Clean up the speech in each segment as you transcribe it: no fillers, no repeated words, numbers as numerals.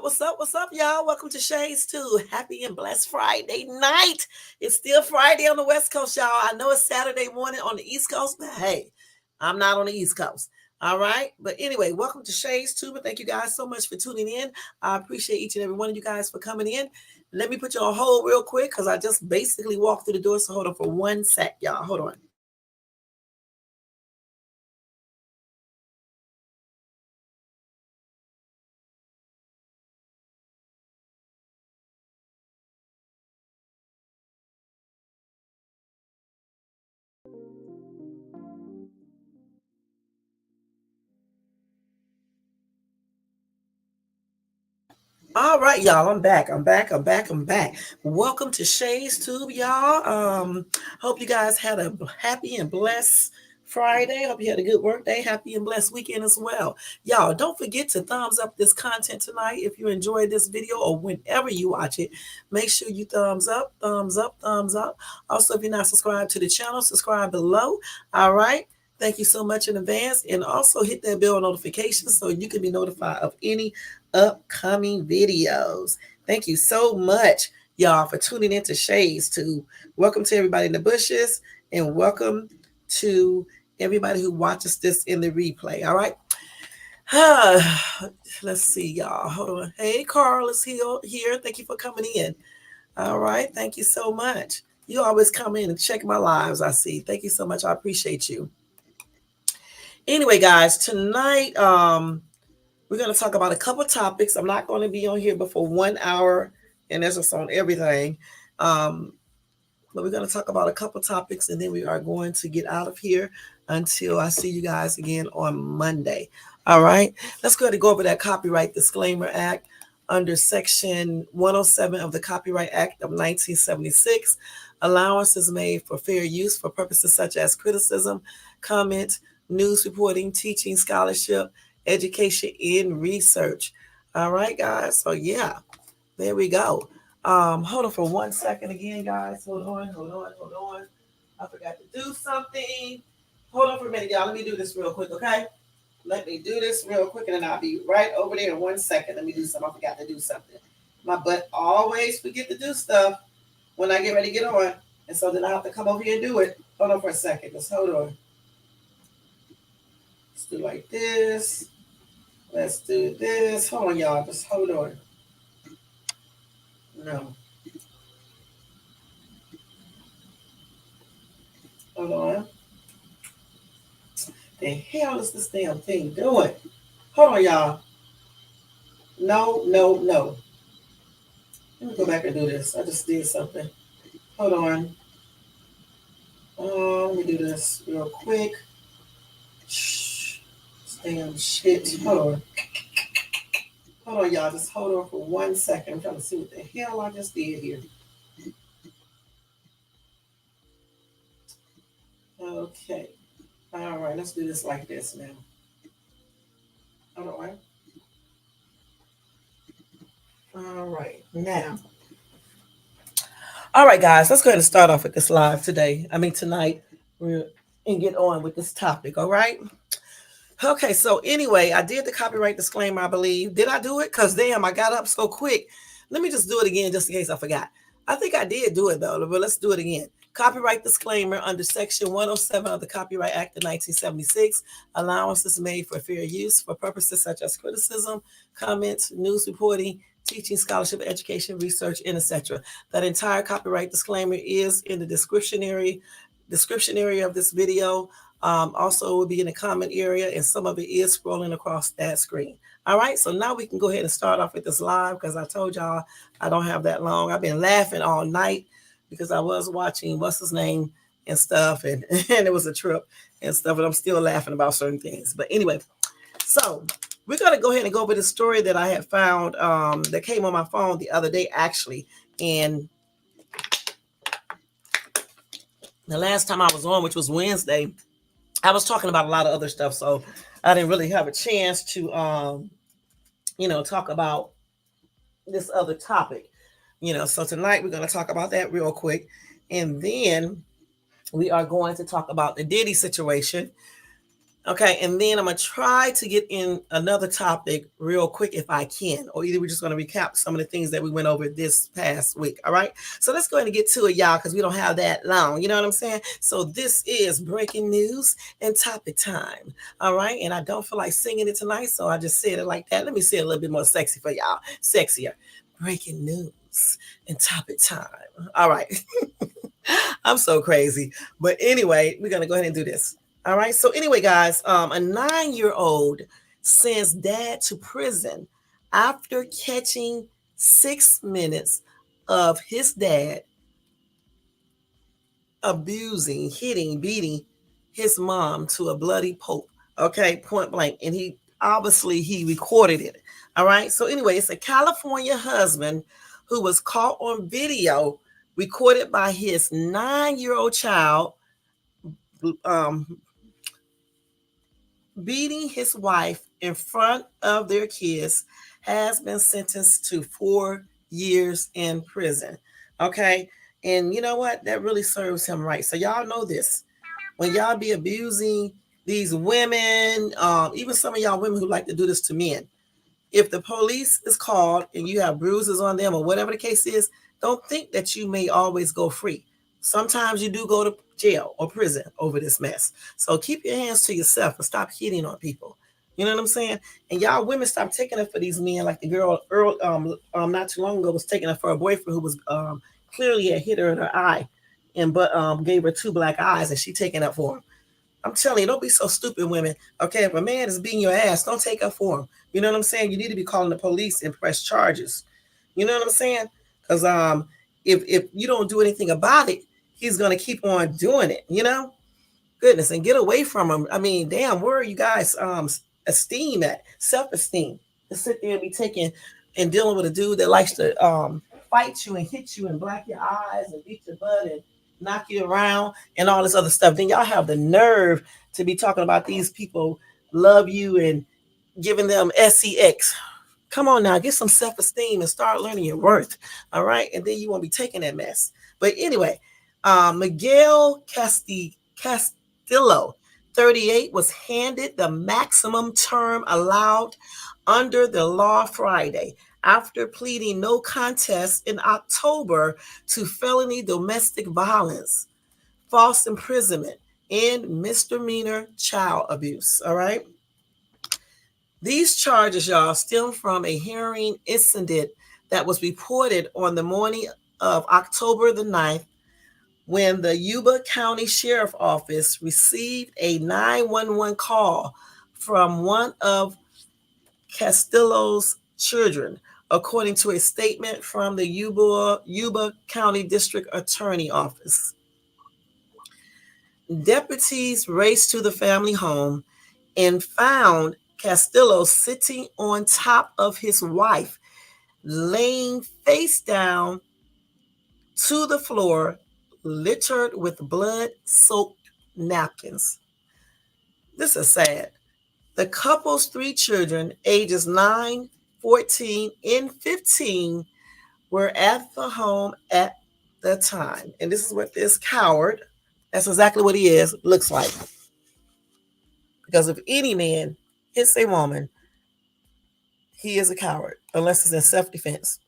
What's up, y'all? Welcome to Shades 2. Happy and blessed Friday night. It's still Friday on the West Coast, y'all. I know it's Saturday morning on the East Coast, but hey, I'm not on the East Coast. All right. But anyway, welcome to Shades 2. But thank you guys so much for tuning in. I appreciate each and every one of you guys for coming in. Let me put you on hold real quick because I just basically walked through the door. So hold on for 1 sec, y'all. Hold on. All right, y'all. I'm back. Welcome to Shay's Tube, y'all. Hope you guys had a happy and blessed Friday. Hope you had a good work day. Happy and blessed weekend as well. Y'all, don't forget to thumbs up this content tonight. If you enjoyed this video or whenever you watch it, make sure you thumbs up, thumbs up, thumbs up. Also, if you're not subscribed to the channel, subscribe below. All right. Thank you so much in advance. And also hit that bell notification so you can be notified of any upcoming videos. Thank you so much, y'all, for tuning into Shades 2. Welcome to everybody in the bushes and welcome to everybody who watches this in the replay. All right. Let's see, y'all. Hold on. Hey, Carl is here. Thank you for coming in. All right. Thank you so much. You always come in and check my lives, I see. Thank you so much. I appreciate you. Anyway, guys, tonight we're going to talk about a couple topics. I'm not going to be on here before 1 hour, and that's just on everything. But we're going to talk about a couple topics, and then we are going to get out of here until I see you guys again on Monday. All right. Let's go ahead and go over that Copyright Disclaimer Act under Section 107 of the Copyright Act of 1976. Allowance is made for fair use for purposes such as criticism, comment, news reporting, teaching, scholarship, education, and research. All right, guys. So yeah, there we go. Hold on for 1 second again, guys. Hold on. I forgot to do something. Hold on for a minute, y'all. Let me do this real quick, okay? Let me do this real quick, and then I'll be right over there in 1 second. Let me do something. I forgot to do something. My butt always forget to do stuff when I get ready to get on. And so then I have to come over here and do it. Hold on for a second. Just hold on. Let's do like this. Let's do this. Hold on, y'all. Just hold on. No. Hold on. The hell is this damn thing doing? Hold on, y'all. No. Let me go back and do this. I just did something. Hold on. Let me do this real quick. Shh. Damn shit. Hold on, y'all. Just hold on for 1 second. I'm trying to see what the hell I just did here. Okay. All right. Let's do this like this now. Hold on. All right. Now. All right, guys. Let's go ahead and start off with this live tonight. And get on with this topic. All right. Okay, so anyway, I did the copyright disclaimer, I believe. Did I do it? Because damn, I got up so quick. Let me just do it again just in case I forgot. I think I did do it though, but let's do it again. Copyright disclaimer under Section 107 of the Copyright Act of 1976. Allowance is made for fair use for purposes such as criticism, comments, news reporting, teaching, scholarship, education, research, and etc. That entire copyright disclaimer is in the description area of this video. Also, it will be in the comment area, and some of it is scrolling across that screen. All right, so now we can go ahead and start off with this live because I told y'all I don't have that long. I've been laughing all night because I was watching what's his name and stuff, and it was a trip and stuff, and I'm still laughing about certain things. But anyway, so we're going to go ahead and go over the story that I had found that came on my phone the other day, actually, and the last time I was on, which was Wednesday, I was talking about a lot of other stuff, so I didn't really have a chance to, talk about this other topic, So tonight we're going to talk about that real quick, and then we are going to talk about the Diddy situation, Okay, and then I'm gonna try to get in another topic real quick if I can, or either we're just gonna recap some of the things that we went over this past week. All right, so let's go ahead and get to it, y'all, because we don't have that long. You know what I'm saying? So this is breaking news and topic time. All right, and I don't feel like singing it tonight, so I just said it like that. Let me say it a little bit more sexy for y'all, sexier. Breaking news and topic time. All right. I'm so crazy. But anyway, we're gonna go ahead and do this. All right. So anyway, guys, a 9-year-old sends dad to prison after catching 6 minutes of his dad abusing, hitting, beating his mom to a bloody pulp. Okay, point blank. And he recorded it. All right. So anyway, it's a California husband who was caught on video recorded by his 9-year-old child um, beating his wife in front of their kids has been sentenced to 4 years in prison. Okay. And you know what? That really serves him right. So, y'all know this. When y'all be abusing these women, even some of y'all women who like to do this to men, if the police is called and you have bruises on them or whatever the case is, don't think that you may always go free. Sometimes you do go to jail or prison over this mess. So keep your hands to yourself and stop hitting on people. You know what I'm saying? And y'all women stop taking it for these men, like the girl Earl, not too long ago was taking it for a boyfriend who was clearly had hit her in her eye, and but gave her two black eyes, and she taking up for him. I'm telling you, don't be so stupid, women. Okay, if a man is beating your ass, don't take up for him. You know what I'm saying? You need to be calling the police and press charges. You know what I'm saying? Because if you don't do anything about it, he's gonna keep on doing it. You know, goodness, and get away from him. I mean, damn, where are you guys esteem at? Self-esteem to sit there and be taking and dealing with a dude that likes to fight you and hit you and black your eyes and beat your butt and knock you around and all this other stuff. Then y'all have the nerve to be talking about these people love you and giving them sex. Come on now, get some self-esteem and start learning your worth. All right. And then you won't be taking that mess. But anyway, Miguel Castillo, 38, was handed the maximum term allowed under the law Friday after pleading no contest in October to felony domestic violence, false imprisonment, and misdemeanor child abuse. All right. These charges, y'all, stem from a hearing incident that was reported on the morning of October the 9th when the Yuba County Sheriff Office received a 911 call from one of Castillo's children, according to a statement from the Yuba County District Attorney Office. Deputies raced to the family home and found Castillo sitting on top of his wife, laying face down to the floor, littered with blood-soaked napkins. This is sad. The couple's 3 children, ages 9, 14, and 15, were at the home at the time. And this is what this coward, that's exactly what he is, looks like. Because if any man hits a woman, he is a coward, unless it's in self-defense.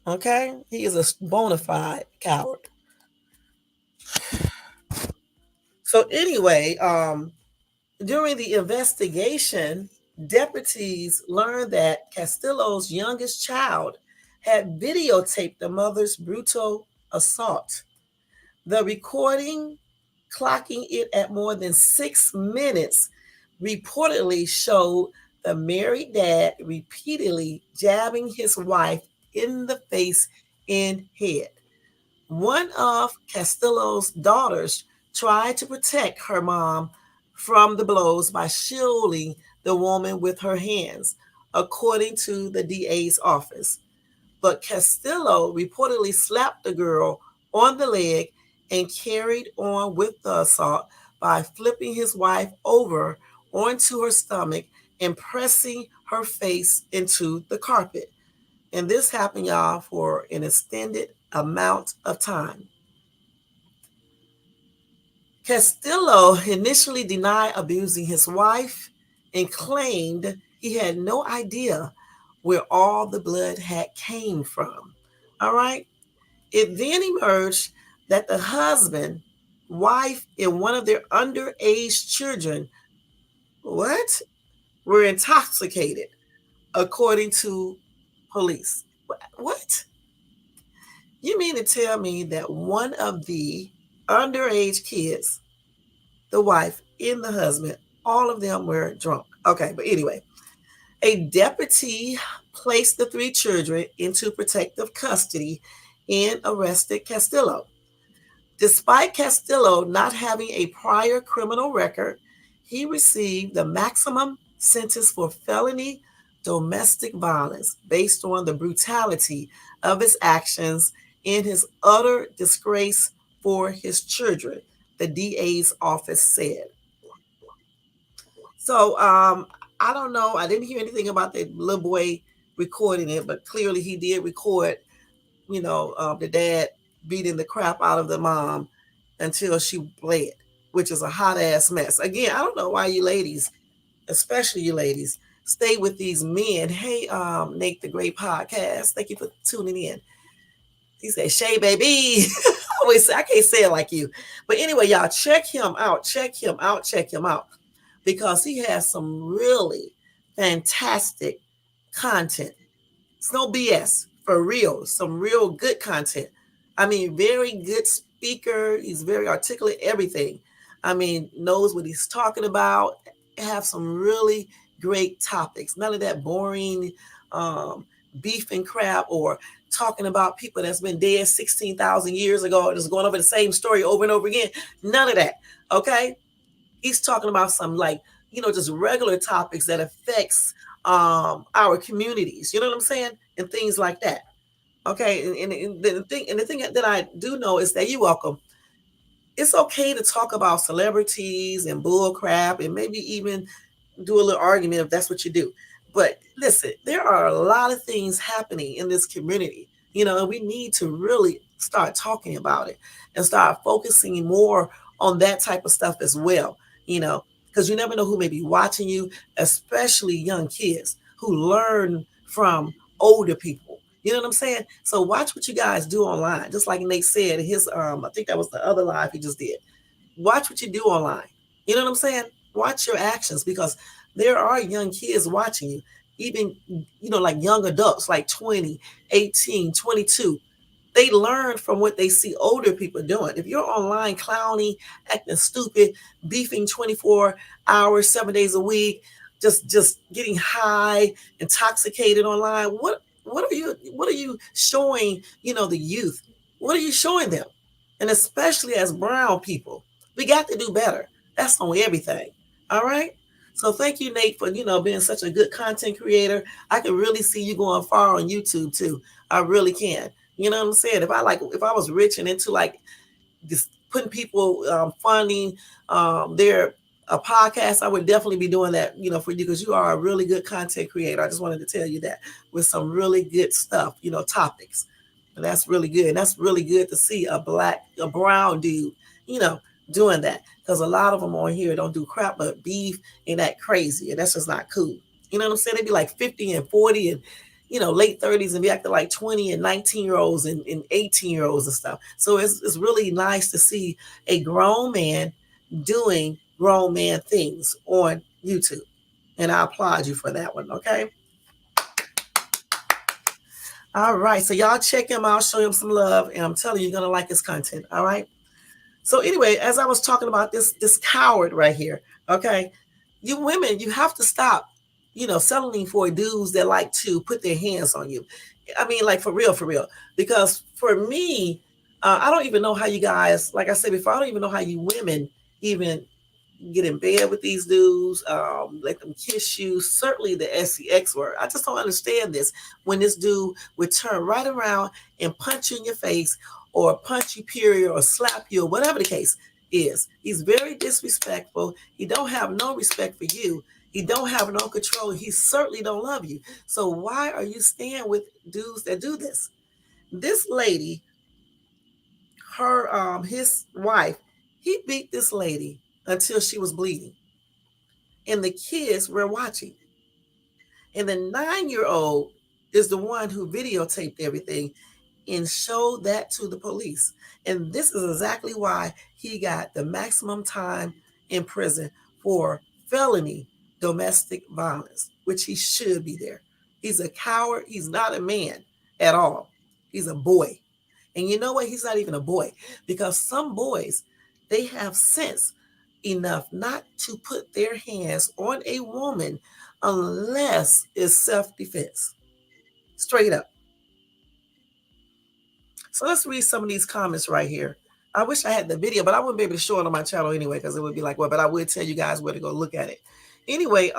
Okay? He is a bona fide coward. So anyway, during the investigation, deputies learned that Castillo's youngest child had videotaped the mother's brutal assault. The recording, clocking it at more than 6 minutes, reportedly showed the married dad repeatedly jabbing his wife in the face and head. One of Castillo's daughters tried to protect her mom from the blows by shielding the woman with her hands, according to the DA's office. But Castillo reportedly slapped the girl on the leg and carried on with the assault by flipping his wife over onto her stomach and pressing her face into the carpet. And this happened, y'all, for an extended amount of time. Castillo initially denied abusing his wife and claimed he had no idea where all the blood had came from. All right. It then emerged that the husband, wife, and one of their underage children, what? Were intoxicated, according to police. What? You mean to tell me that one of the underage kids, the wife and the husband, all of them were drunk? Okay, but anyway, a deputy placed the three children into protective custody and arrested Castillo. Despite Castillo not having a prior criminal record, he received the maximum sentence for felony domestic violence based on the brutality of his actions and his utter disgrace for his children, the DA's office said. So I don't know. I didn't hear anything about the little boy recording it, but clearly he did record, the dad beating the crap out of the mom until she bled, which is a hot ass mess. Again, I don't know why you ladies, especially you ladies, stay with these men. Hey, Nate the Great Podcast. Thank you for tuning in. He said, Shay, baby. I can't say it like you. But anyway, y'all, check him out. Check him out. Check him out. Because he has some really fantastic content. It's no BS, for real. Some real good content. I mean, very good speaker. He's very articulate, everything. I mean, knows what he's talking about. Have some really great topics. None of that boring beef and crap or talking about people that's been dead 16,000 years ago and just going over the same story over and over again. None of that. Okay? He's talking about some just regular topics that affects our communities. You know what I'm saying? And things like that. Okay. And the thing that I do know is that you're welcome. It's okay to talk about celebrities and bull crap and maybe even do a little argument if that's what you do. But listen, there are a lot of things happening in this community, and we need to really start talking about it and start focusing more on that type of stuff as well, because you never know who may be watching you, especially young kids who learn from older people. You know what I'm saying? So watch what you guys do online. Just like Nate said, his I think that was the other live he just did. Watch what you do online. You know what I'm saying? Watch your actions because there are young kids watching you, even, like young adults, like 20, 18, 22. They learn from what they see older people doing. If you're online clowning, acting stupid, beefing 24 hours, 7 days a week, just getting high, intoxicated online, what are you showing, the youth? What are you showing them? And especially as brown people, we got to do better. That's on everything. All right. So thank you, Nate, for being such a good content creator. I can really see you going far on YouTube too. I really can. You know what I'm saying? If I was rich and into just putting people funding their a podcast, I would definitely be doing that, for you because you are a really good content creator. I just wanted to tell you that with some really good stuff, topics. And that's really good. And that's really good to see a brown dude, doing that. Because a lot of them on here don't do crap but beef and that crazy. And that's just not cool. You know what I'm saying? They'd be like 50 and 40 and late 30s and be acting like 20 and 19-year-olds and 18-year-olds and stuff. So it's really nice to see a grown man doing grown man things on YouTube. And I applaud you for that one, okay? All right, so y'all check him out, show him some love, and I'm telling you, you're gonna like his content, all right? So anyway, as I was talking about this coward right here, okay, you women, you have to stop, settling for dudes that like to put their hands on you. I mean, like for real, because for me, I don't even know how you guys, like I said before, I don't even know how you women even get in bed with these dudes, let them kiss you. Certainly the sex word. I just don't understand this. When this dude would turn right around and punch you in your face or punch you, period, or slap you, or whatever the case is. He's very disrespectful. He don't have no respect for you. He don't have no control. He certainly don't love you. So why are you staying with dudes that do this? This lady, his wife, He beat this lady until she was bleeding. And the kids were watching. And the 9-year-old is the one who videotaped everything and showed that to the police. And this is exactly why he got the maximum time in prison for felony domestic violence, which he should be there. He's a coward. He's not a man at all. He's a boy. And you know what? He's not even a boy, because some boys, they have sense enough not to put their hands on a woman unless it's self-defense. Straight up. So let's read some of these comments right here. I wish I had the video, but I wouldn't be able to show it on my channel anyway, because it would be like, well, but I would tell you guys where to go look at it. Anyway,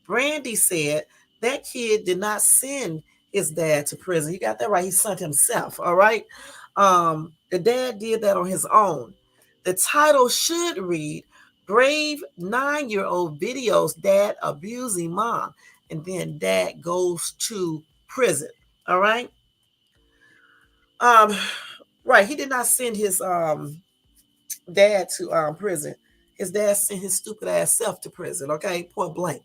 Brandy said that kid did not send his dad to prison. You got that right. He sent himself. All right. The dad did that on his own. The title should read, Brave 9-year-old videos dad abusing mom, and then dad goes to prison. All right. Right. He did not send his dad to prison. His dad sent his stupid ass self to prison. Okay, point blank.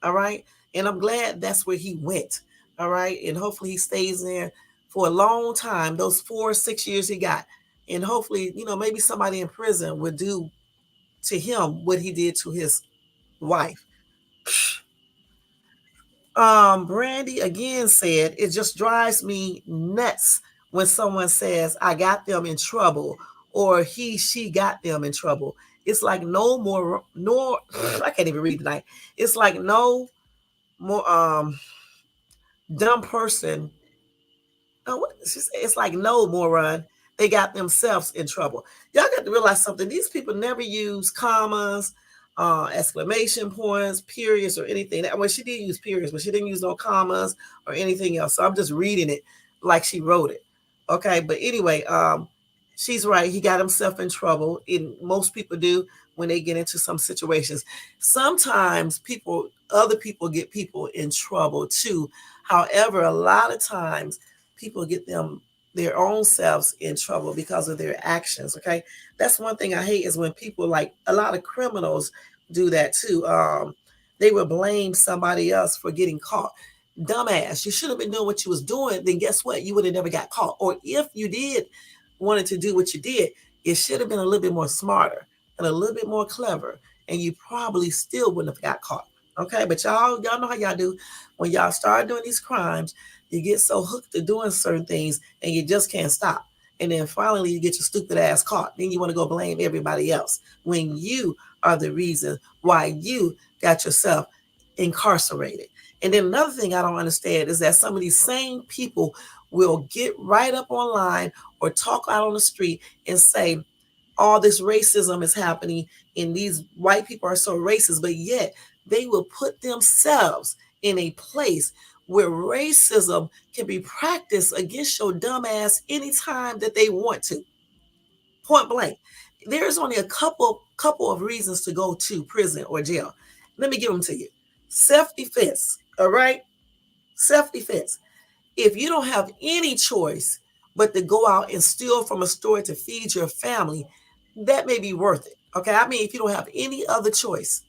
All right, and I'm glad that's where he went. All right, and hopefully he stays there for a long time. Those 4 or 6 years he got, and hopefully, you know, maybe somebody in prison would do to him what he did to his wife. Brandy again said, it just drives me nuts when someone says, I got them in trouble, or she got them in trouble. It's like no more, nor I can't even read tonight. It's like no more dumb person. It's like no moron. They got themselves in trouble. Y'all got to realize something. These people never use commas, exclamation points, periods, or anything. Well, she did use periods, but she didn't use no commas or anything else. So I'm just reading it like she wrote it. Okay, but anyway, she's right. He got himself in trouble. And most people do when they get into some situations. Sometimes other people get people in trouble too. However, a lot of times people get their own selves in trouble because of their actions. Okay, that's one thing I hate, is when people, like a lot of criminals do that too. They will blame somebody else for getting caught. Dumbass, you should have been doing what you was doing. Then guess what? You would have never got caught. Or if you did wanted to do what you did, it should have been a little bit more smarter and a little bit more clever, and you probably still wouldn't have got caught. Okay, but y'all know how y'all do when y'all start doing these crimes. You get so hooked to doing certain things and you just can't stop. And then finally you get your stupid ass caught. Then you want to go blame everybody else when you are the reason why you got yourself incarcerated. And then another thing I don't understand is that some of these same people will get right up online or talk out on the street and say all this racism is happening and these white people are so racist, but yet they will put themselves in a place where racism can be practiced against your dumb ass anytime that they want to. Point blank. There's only a couple of reasons to go to prison or jail. Let me give them to you. Self-defense. All right? Self-defense. If you don't have any choice but to go out and steal from a store to feed your family, that may be worth it. Okay? I mean, if you don't have any other choice.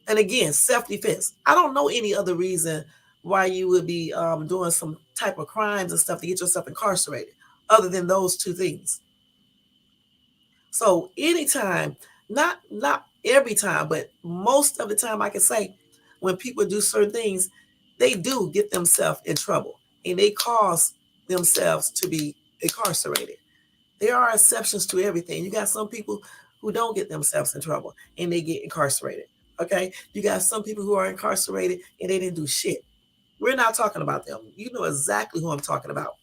And again, self-defense. I don't know any other reason why you would be doing some type of crimes and stuff to get yourself incarcerated, other than those two things. So anytime, not every time, but most of the time, I can say, when people do certain things, they do get themselves in trouble and they cause themselves to be incarcerated. There are exceptions to everything. You got some people who don't get themselves in trouble and they get incarcerated. Okay, you got some people who are incarcerated and they didn't do shit. We're not talking about them. You know exactly who I'm talking about.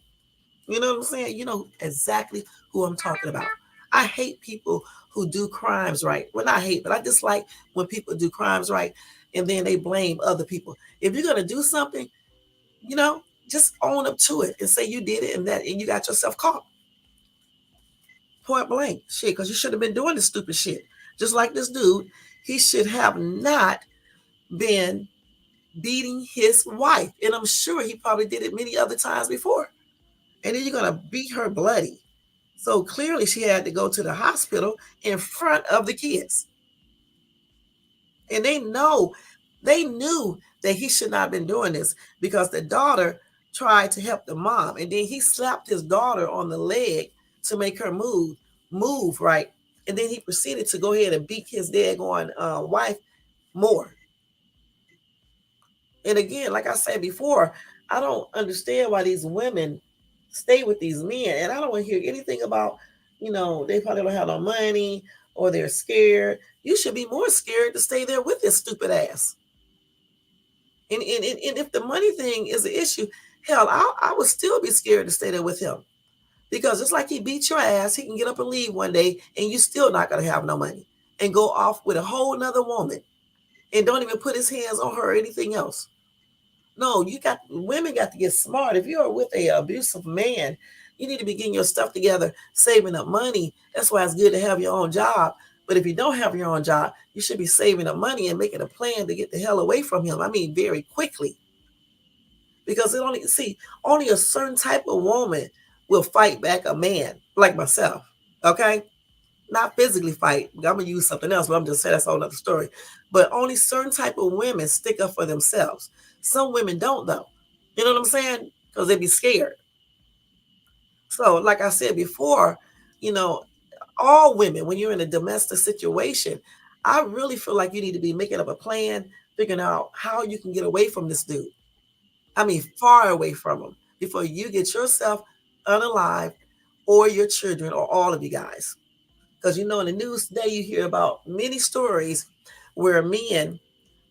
You know what I'm saying? You know exactly who I'm talking about. I hate people who do crimes right. Well, not hate, but I dislike when people do crimes right and then they blame other people. If you're gonna do something, you know, just own up to it and say you did it and you got yourself caught. Point blank. Shit, because you should have been doing this stupid shit. Just like this dude, he should have not been beating his wife. And I'm sure he probably did it many other times before. And then you're going to beat her bloody. So clearly she had to go to the hospital in front of the kids. And they knew that he should not have been doing this because the daughter tried to help the mom. And then he slapped his daughter on the leg to make her move right. And then he proceeded to go ahead and beat his daggone wife more. And again, like I said before, I don't understand why these women stay with these men. And I don't want to hear anything about, they probably don't have no money or they're scared. You should be more scared to stay there with this stupid ass. And if the money thing is an issue, hell, I would still be scared to stay there with him. Because it's like he beat your ass, he can get up and leave one day, and you still not gonna have no money. And go off with a whole nother woman and don't even put his hands on her or anything else. No, women got to get smart. If you're with a abusive man, you need to be getting your stuff together, saving up money. That's why it's good to have your own job. But if you don't have your own job, you should be saving up money and making a plan to get the hell away from him. I mean, very quickly. Because only a certain type of woman will fight back a man like myself. Okay? Not physically fight. I'm gonna use something else, but I'm just saying that's a whole other story. But only certain type of women stick up for themselves. Some women don't, though. You know what I'm saying? Because they be scared. So, like I said before, you know, all women, when you're in a domestic situation, I really feel like you need to be making up a plan, figuring out how you can get away from this dude. I mean, far away from him before you get yourself unalived or your children or all of you guys. Because in the news today, you hear about many stories where men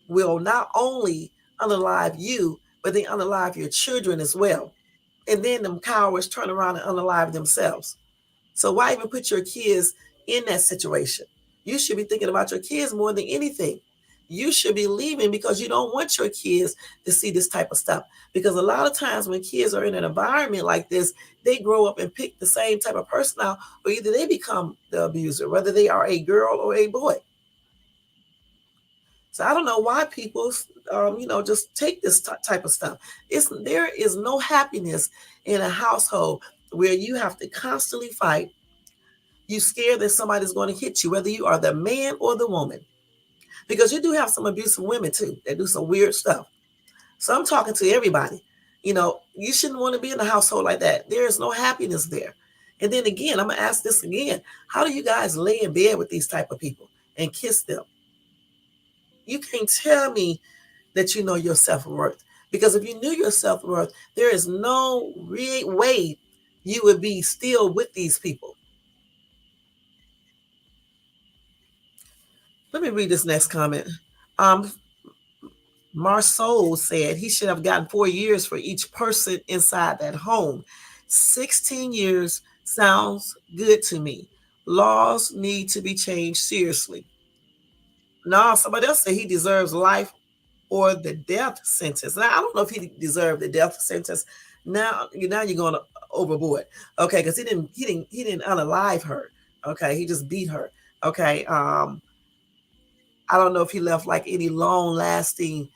will not only unalive you, but they unalive your children as well. And then them cowards turn around and unalive themselves. So why even put your kids in that situation? You should be thinking about your kids more than anything. You should be leaving because you don't want your kids to see this type of stuff. Because a lot of times when kids are in an environment like this, they grow up and pick the same type of person out, or either they become the abuser, whether they are a girl or a boy. So I don't know why people, just take this type of stuff. There is no happiness in a household where you have to constantly fight. You scared that somebody's going to hit you, whether you are the man or the woman, because you do have some abusive women too that do some weird stuff. So I'm talking to everybody. You shouldn't want to be in a household like that. There is no happiness there. And then again, I'm gonna ask this again: how do you guys lay in bed with these type of people and kiss them? You can't tell me that you know your self-worth. Because if you knew your self-worth, there is no real way you would be still with these people. Let me read this next comment. Marceau said he should have gotten 4 years for each person inside that home. 16 years sounds good to me. Laws need to be changed seriously. No, somebody else said he deserves life or the death sentence. Now, I don't know if he deserved the death sentence. Now you're going overboard. Okay, because he didn't unalive her. Okay, he just beat her. Okay, I don't know if he left like any long lasting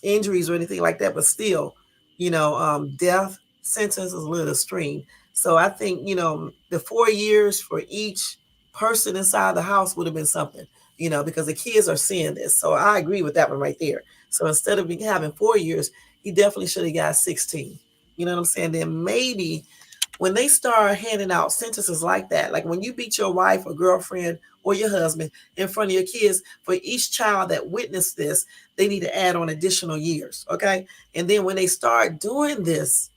injuries or anything like that, but still, death sentence is a little extreme. So I think, the 4 years for each person inside the house would have been something, because the kids are seeing this. So I agree with that one right there. So instead of having 4 years, he definitely should have got 16. You know what I'm saying? Then maybe when they start handing out sentences like that, like when you beat your wife or girlfriend or your husband in front of your kids, for each child that witnessed this, they need to add on additional years. Okay. And then when they start doing this,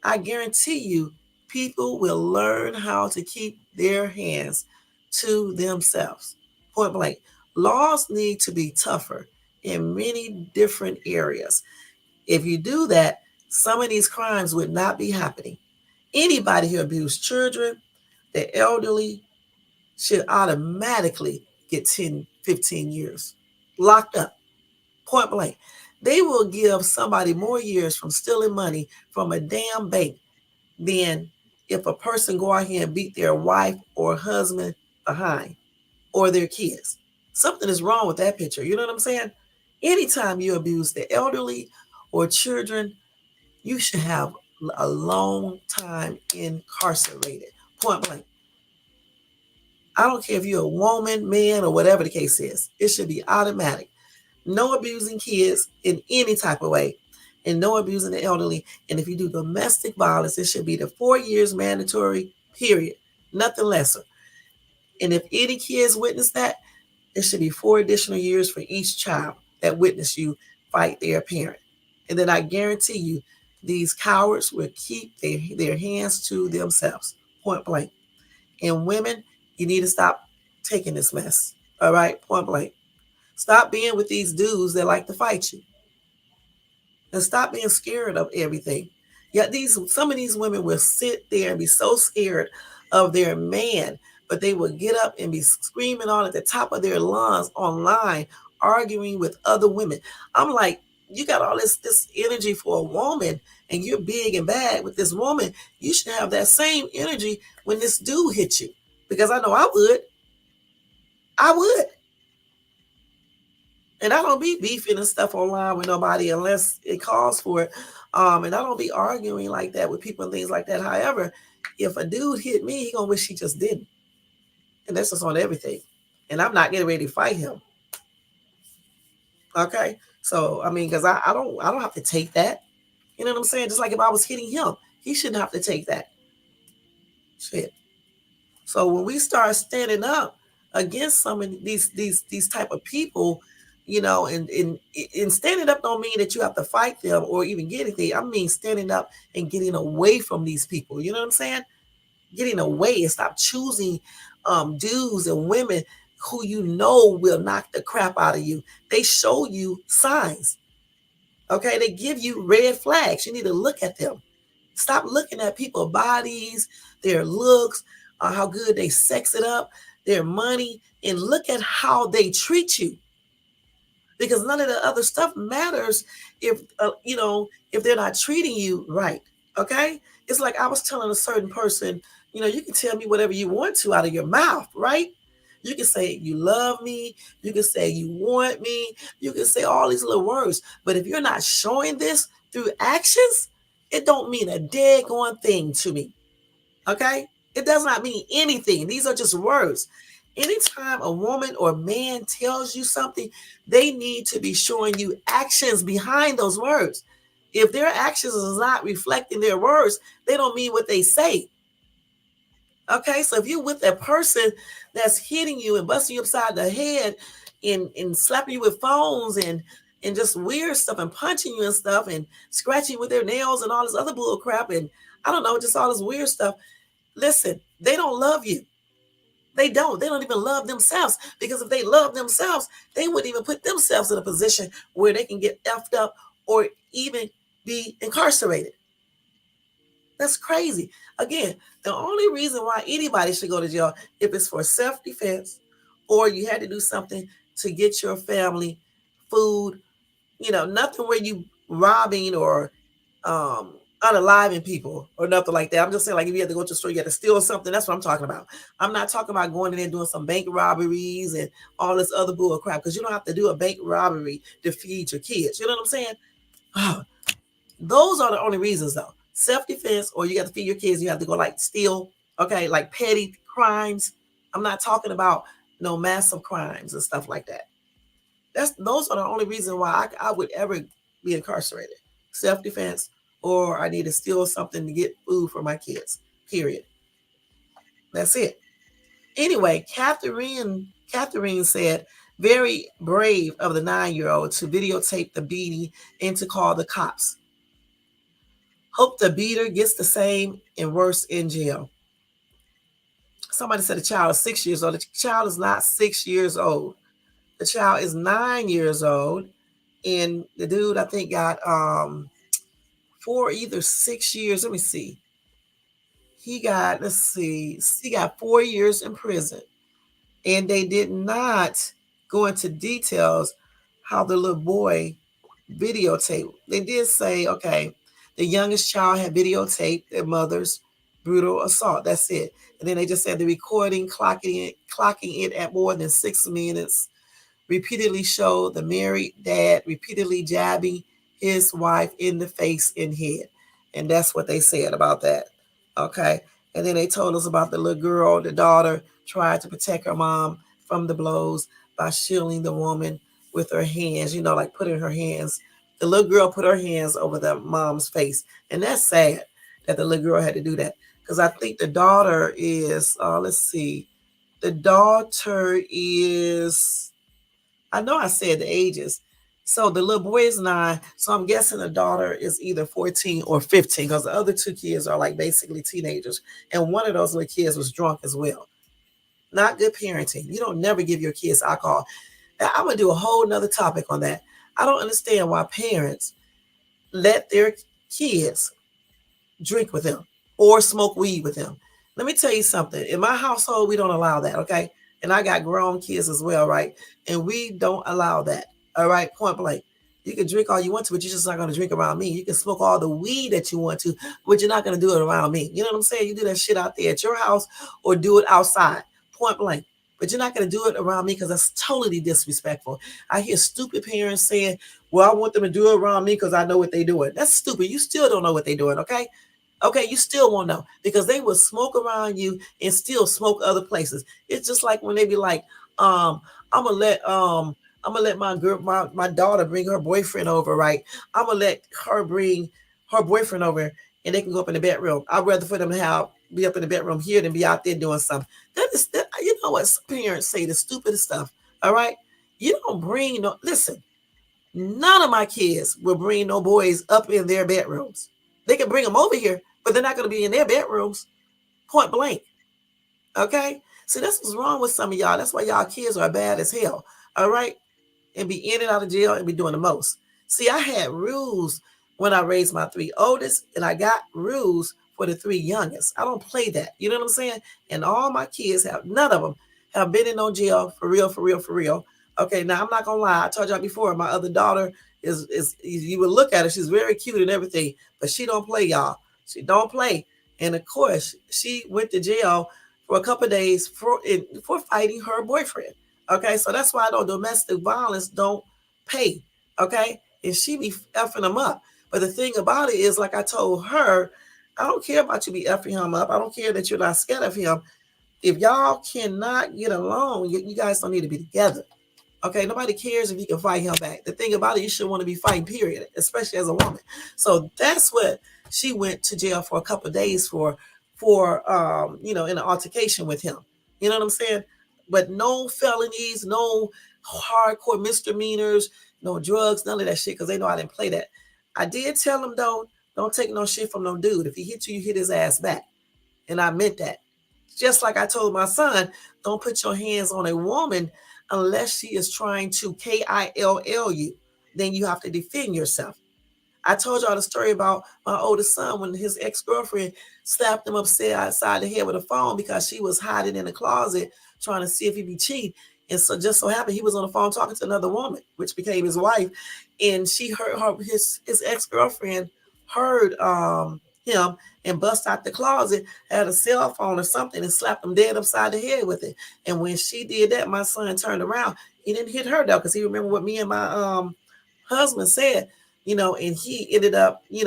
I guarantee you, people will learn how to keep their hands to themselves. Point blank. Laws need to be tougher in many different areas. If you do that, some of these crimes would not be happening. Anybody who abused children, the elderly, should automatically get 10, 15 years locked up, point blank. They will give somebody more years from stealing money from a damn bank than if a person go out here and beat their wife or husband behind or their kids. Something is wrong with that picture. You know what I'm saying? Anytime you abuse the elderly or children, you should have a long time incarcerated. Point blank. I don't care if you're a woman, man, or whatever the case is. It should be automatic. No abusing kids in any type of way, and no abusing the elderly. And if you do domestic violence, it should be the 4 years mandatory, period. Nothing lesser. And if any kids witness that, it should be 4 additional years for each child that witnessed you fight their parent. And then I guarantee you, these cowards will keep their hands to themselves. Point blank. And women, you need to stop taking this mess. All right? Point blank. Stop being with these dudes that like to fight you. And stop being scared of everything. Yet some of these women will sit there and be so scared of their man, but they will get up and be screaming on at the top of their lungs online, arguing with other women. I'm like, you got all this energy for a woman, and you're big and bad with this woman. You should have that same energy when this dude hits you, because I know I would. I would. And I don't be beefing and stuff online with nobody unless it calls for it. And I don't be arguing like that with people and things like that. However, if a dude hit me, he gonna wish he just didn't. And that's just on everything. And I'm not getting ready to fight him. Okay. So I mean, because I don't have to take that. You know what I'm saying? Just like if I was hitting him, he shouldn't have to take that. Shit. So when we start standing up against some of these type of people, you know, and standing up don't mean that you have to fight them or even get anything. I mean standing up and getting away from these people. You know what I'm saying? Getting away and stop choosing dudes and women who you know will knock the crap out of you. They show you signs. Okay, they give you red flags. You need to look at them. Stop looking at people's bodies, their looks, how good they sex it up, their money, and look at how they treat you. Because none of the other stuff matters if if they're not treating you right. Okay, it's like I was telling a certain person, you can tell me whatever you want to out of your mouth, right? You can say you love me, you can say you want me, you can say all these little words, but if you're not showing this through actions, it don't mean a daggone thing to me. Okay, it does not mean anything. These are just words. Anytime a woman or man tells you something, they need to be showing you actions behind those words. If their actions is not reflecting their words, they don't mean what they say. Okay, so if you're with a person that's hitting you and busting you upside the head and slapping you with phones and just weird stuff and punching you and stuff and scratching with their nails and all this other bull crap and I don't know, just all this weird stuff, listen, they don't love you. They don't even love themselves, because if they love themselves, they wouldn't even put themselves in a position where they can get effed up or even be incarcerated. That's crazy. Again, the only reason why anybody should go to jail if it's for self-defense or you had to do something to get your family food, nothing where you robbing or unaliving people or nothing like that. I'm just saying, like, if you had to go to the store, you had to steal something. That's what I'm talking about. I'm not talking about going in there doing some bank robberies and all this other bull crap, because you don't have to do a bank robbery to feed your kids. You know what I'm saying? Oh, those are the only reasons, though. Self-defense, or you got to feed your kids, you have to go like steal, okay, like petty crimes. I'm not talking about no massive crimes and stuff like that. Those are the only reason why I would ever be incarcerated. Self-defense, or I need to steal something to get food for my kids. Period. That's it. Anyway, Catherine said, very brave of the 9-year-old to videotape the beating and to call the cops. Hope the beater gets the same and worse in jail. Somebody said the child is 6 years old. The child is not 6 years old. The child is 9 years old. And the dude, I think, got for either 6 years. Let me see. He got 4 years in prison. And they did not go into details how the little boy videotaped. They did say, okay, the youngest child had videotaped their mother's brutal assault. That's it. And then they just said the recording clocking it at more than 6 minutes, repeatedly showed the married dad repeatedly jabbing his wife in the face and head. And that's what they said about that. Okay. And then they told us about the little girl, the daughter, tried to protect her mom from the blows by shielding the woman with her hands, like putting her hands. The little girl put her hands over the mom's face. And that's sad that the little girl had to do that. Because I think the daughter is, let's see, the daughter is, I know I said the ages. So the little boy is 9. So I'm guessing the daughter is either 14 or 15 because the other 2 kids are like basically teenagers. And one of those little kids was drunk as well. Not good parenting. You don't never give your kids alcohol. Now, I'm going to do a whole nother topic on that. I don't understand why parents let their kids drink with them or smoke weed with them. Let me tell you something. In my household, we don't allow that, okay? And I got grown kids as well, right? And we don't allow that, all right? Point blank. You can drink all you want to, but you're just not going to drink around me. You can smoke all the weed that you want to, but you're not going to do it around me. You know what I'm saying? You do that shit out there at your house or do it outside, point blank. But you're not going to do it around me because that's totally disrespectful. I hear stupid parents saying, well, I want them to do it around me because I know what they're doing. That's stupid. You still don't know what they're doing, okay? Okay, you still won't know because they will smoke around you and still smoke other places. It's just like when they be like, I'm gonna let my girl, my daughter bring her boyfriend over, right? I'm gonna let her bring her boyfriend over and they can go up in the bedroom. I'd rather for them to be up in the bedroom here than be out there doing something. That is that, you know what parents say the stupidest stuff. All right. You don't bring no listen, none of my kids will bring no boys up in their bedrooms. They can bring them over here, but they're not going to be in their bedrooms, point blank. Okay? See, that's what's wrong with some of y'all. That's why y'all kids are bad as hell. All right? And be in and out of jail and be doing the most. See, I had rules when I raised my 3 oldest, and I got rules for the 3 youngest. I don't play that. You know what I'm saying? And all my kids none of them have been in no jail for real, for real, for real. Okay, now I'm not gonna lie. I told y'all before, my other daughter is you would look at her, she's very cute and everything, but she don't play, y'all. She don't play. And of course, she went to jail for a couple of days for fighting her boyfriend. Okay, so that's why domestic violence don't pay. Okay, and she be effing them up. But the thing about it is, like I told her, I don't care about you be effing him up. I don't care that you're not scared of him. If y'all cannot get along, you guys don't need to be together. Okay, nobody cares if you can fight him back. The thing about it, you should want to be fighting, period, especially as a woman. So that's what she went to jail for a couple of days for in an altercation with him. You know what I'm saying? But no felonies, no hardcore misdemeanors, no drugs, none of that shit, because they know I didn't play that. I did tell him though, don't take no shit from no dude. If he hit you, you hit his ass back. And I meant that. Just like I told my son, don't put your hands on a woman unless she is trying to kill you. Then you have to defend yourself. I told y'all the story about my oldest son when his ex-girlfriend slapped him upside the head with a phone because she was hiding in the closet trying to see if he'd be cheating. And so just so happened he was on the phone talking to another woman, which became his wife. And she heard his ex-girlfriend heard him and bust out the closet, had a cell phone or something, and slapped him dead upside the head with it. And when she did that, my son turned around. He didn't hit her though, because he remembered what me and my husband said, and he ended up, he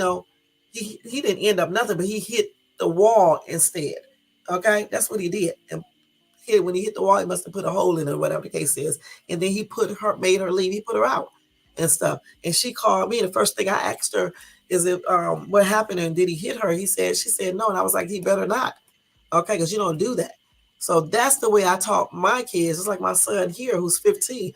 didn't end up nothing, but he hit the wall instead. Okay, that's what he did. And when he hit the wall, he must have put a hole in it or whatever the case is. And then he made her leave. He put her out and stuff. And she called me. The first thing I asked her is if what happened and did he hit her? She said no. And I was like, he better not. Okay, because you don't do that. So that's the way I taught my kids. It's like my son here who's 15.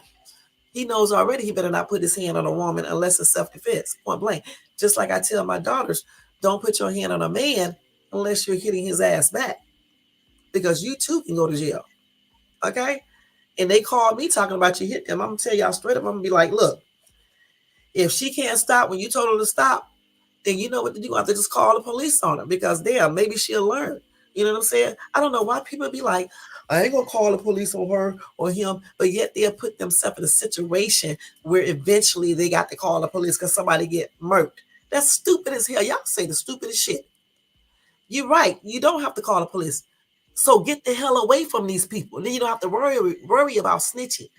He knows already he better not put his hand on a woman unless it's self-defense, point blank. Just like I tell my daughters, don't put your hand on a man unless you're hitting his ass back. Because you too can go to jail. Okay? And they called me talking about you hit them. I'm going to tell y'all straight up. I'm going to be like, look, if she can't stop when you told her to stop, then you know what to do. I have to just call the police on her because damn, maybe she'll learn. You know what I'm saying? I don't know why people be like, I ain't gonna call the police on her or him, but yet they'll put themselves in a situation where eventually they got to call the police because somebody get murked. That's stupid as hell. Y'all say the stupidest shit. You're right. You don't have to call the police. So get the hell away from these people. Then you don't have to worry about snitching.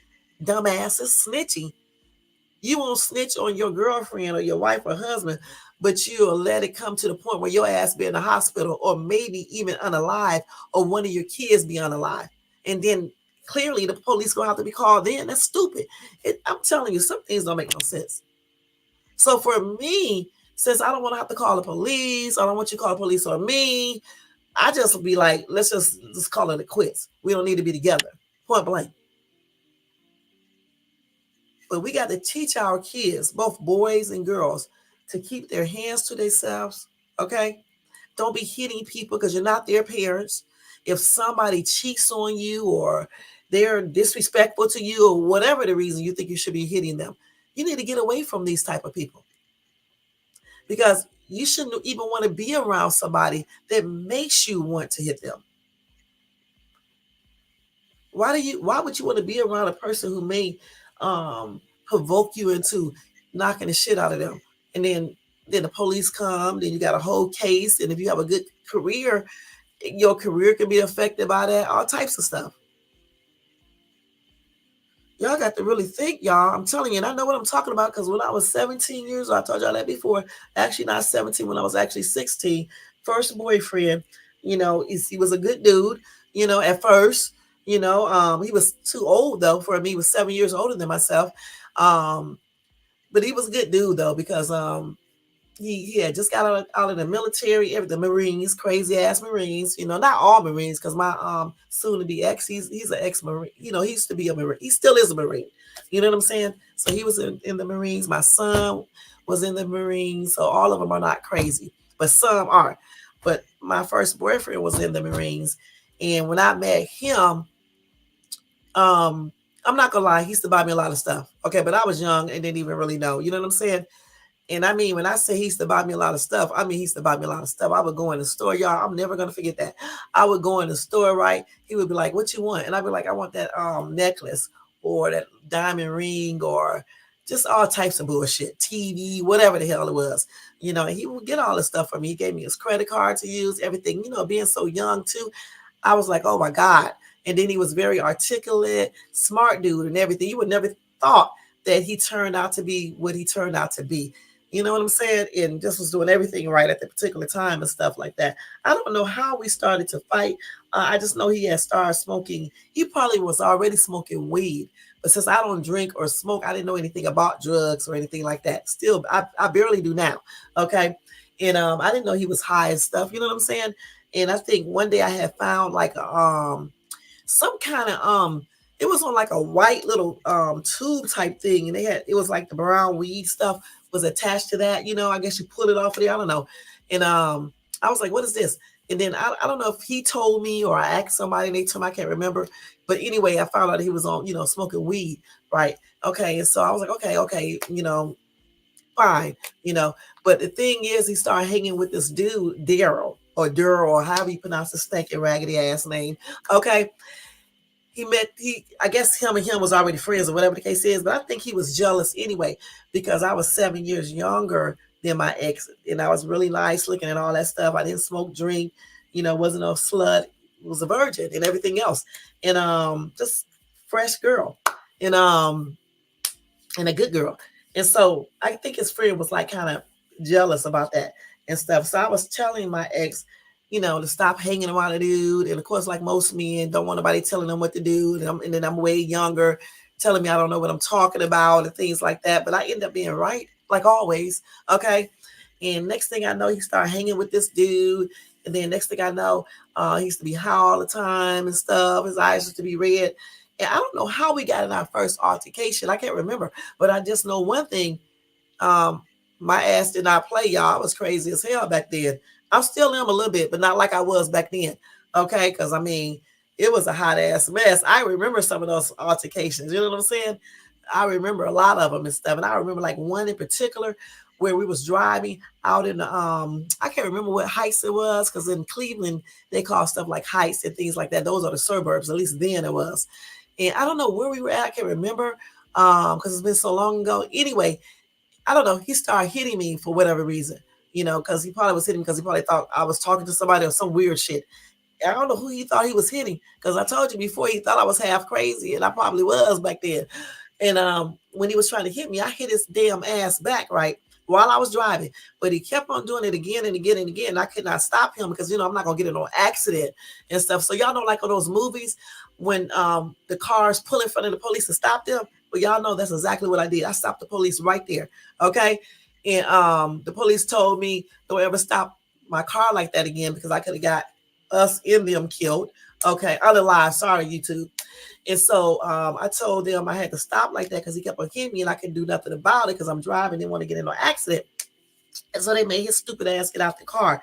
Dumbasses snitching. You won't snitch on your girlfriend or your wife or husband, but you'll let it come to the point where your ass be in the hospital, or maybe even unalive, or one of your kids be unalive. And then clearly the police gonna have to be called in. That's stupid. I'm telling you, some things don't make no sense. So for me, since I don't want to have to call the police, I don't want you to call the police on me. I just be like, let's just call it a quits. We don't need to be together. Point blank. But we got to teach our kids, both boys and girls, to keep their hands to themselves. Okay? Don't be hitting people because you're not their parents. If somebody cheats on you, or they're disrespectful to you, or whatever the reason you think you should be hitting them, you need to get away from these type of people, because you shouldn't even want to be around somebody that makes you want to hit them. Why would you want to be around a person who may provoke you into knocking the shit out of them? And then the police come, then you got a whole case, and if you have a good career, your career can be affected by that, all types of stuff. Y'all got to really think, y'all. I'm telling you, and I know what I'm talking about, because when I was 17 years old, I told y'all that before. Actually, not 17, when I was actually 16. First boyfriend, he was a good dude, at first. He was too old though for me. He was 7 years older than myself. But he was a good dude though, because he had just got out of the military, the Marines, crazy ass Marines, not all Marines, because my soon to be ex, he's an ex-Marine, he used to be a Marine, he still is a Marine, you know what I'm saying? So he was in the Marines. My son was in the Marines. So all of them are not crazy, but some are. But my first boyfriend was in the Marines, and when I met him, I'm not gonna lie, he used to buy me a lot of stuff. Okay, but I was young and didn't even really know, you know what I'm saying? And I mean, when I say he used to buy me a lot of stuff, I mean, he used to buy me a lot of stuff. I would go in the store, y'all. I'm never going to forget that. I would go in the store, right? He would be like, what you want? And I'd be like, I want that necklace, or that diamond ring, or just all types of bullshit, TV, whatever the hell it was. And he would get all this stuff for me. He gave me his credit card to use, everything, being so young too. I was like, oh my God. And then he was very articulate, smart dude and everything. You would never thought that he turned out to be what he turned out to be. You know what I'm saying? And just was doing everything right at the particular time and stuff like that. I don't know how we started to fight. I just know he had started smoking. He probably was already smoking weed. But since I don't drink or smoke, I didn't know anything about drugs or anything like that. Still, I barely do now. Okay. And I didn't know he was high and stuff. You know what I'm saying? And I think one day I had found like some kind of it was on like a white little tube type thing, and it was like the brown weed stuff was attached to that. I guess you pull it off of there. I don't know. And I was like, what is this? And then I don't know if he told me or I asked somebody and they told me, I can't remember. But anyway, I found out he was on, smoking weed. Right. Okay. And so I was like, okay, fine, But the thing is, he started hanging with this dude, Daryl, or however you pronounce his stinking raggedy ass name. Okay. I guess him and him was already friends or whatever the case is, but I think he was jealous anyway, because I was 7 years younger than my ex, and I was really nice looking and all that stuff. I didn't smoke, drink, wasn't no slut, was a virgin and everything else. And just fresh girl. And a good girl. And so I think his friend was like kind of jealous about that and stuff. So I was telling my ex, to stop hanging around a dude. And of course, like most men, don't want nobody telling them what to do. And then I'm way younger, telling me I don't know what I'm talking about and things like that. But I end up being right, like always. Okay. And next thing I know, he started hanging with this dude. And then next thing I know, he used to be high all the time and stuff. His eyes used to be red. And I don't know how we got in our first altercation. I can't remember. But I just know one thing. My ass did not play, y'all. I was crazy as hell back then. I still am a little bit, but not like I was back then. Okay. Because I mean, it was a hot ass mess. I remember some of those altercations. You know what I'm saying? I remember a lot of them and stuff. And I remember like one in particular where we was driving out in the I can't remember what heights it was, because in Cleveland they call stuff like heights and things like that. Those are the suburbs, at least then it was. And I don't know where we were at. I can't remember because it's been so long ago. Anyway, I don't know. He started hitting me for whatever reason, because he probably was hitting because he probably thought I was talking to somebody or some weird shit. I don't know who he thought he was hitting, because I told you before, he thought I was half crazy, and I probably was back then. And when he was trying to hit me, I hit his damn ass back, right? while I was driving, but he kept on doing it again and again and again. I could not stop him because, I'm not going to get in no accident and stuff. So y'all know, like on those movies, when the cars pull in front of the police to stop them, well, y'all know that's exactly what I did. I stopped the police right there. Okay. And the police told me, don't ever stop my car like that again, because I could have got us in them killed. Okay. Otherwise, sorry, YouTube. And so I told them I had to stop like that because he kept on hitting me and I couldn't do nothing about it because I'm driving, didn't want to get in an accident. And so they made his stupid ass get out the car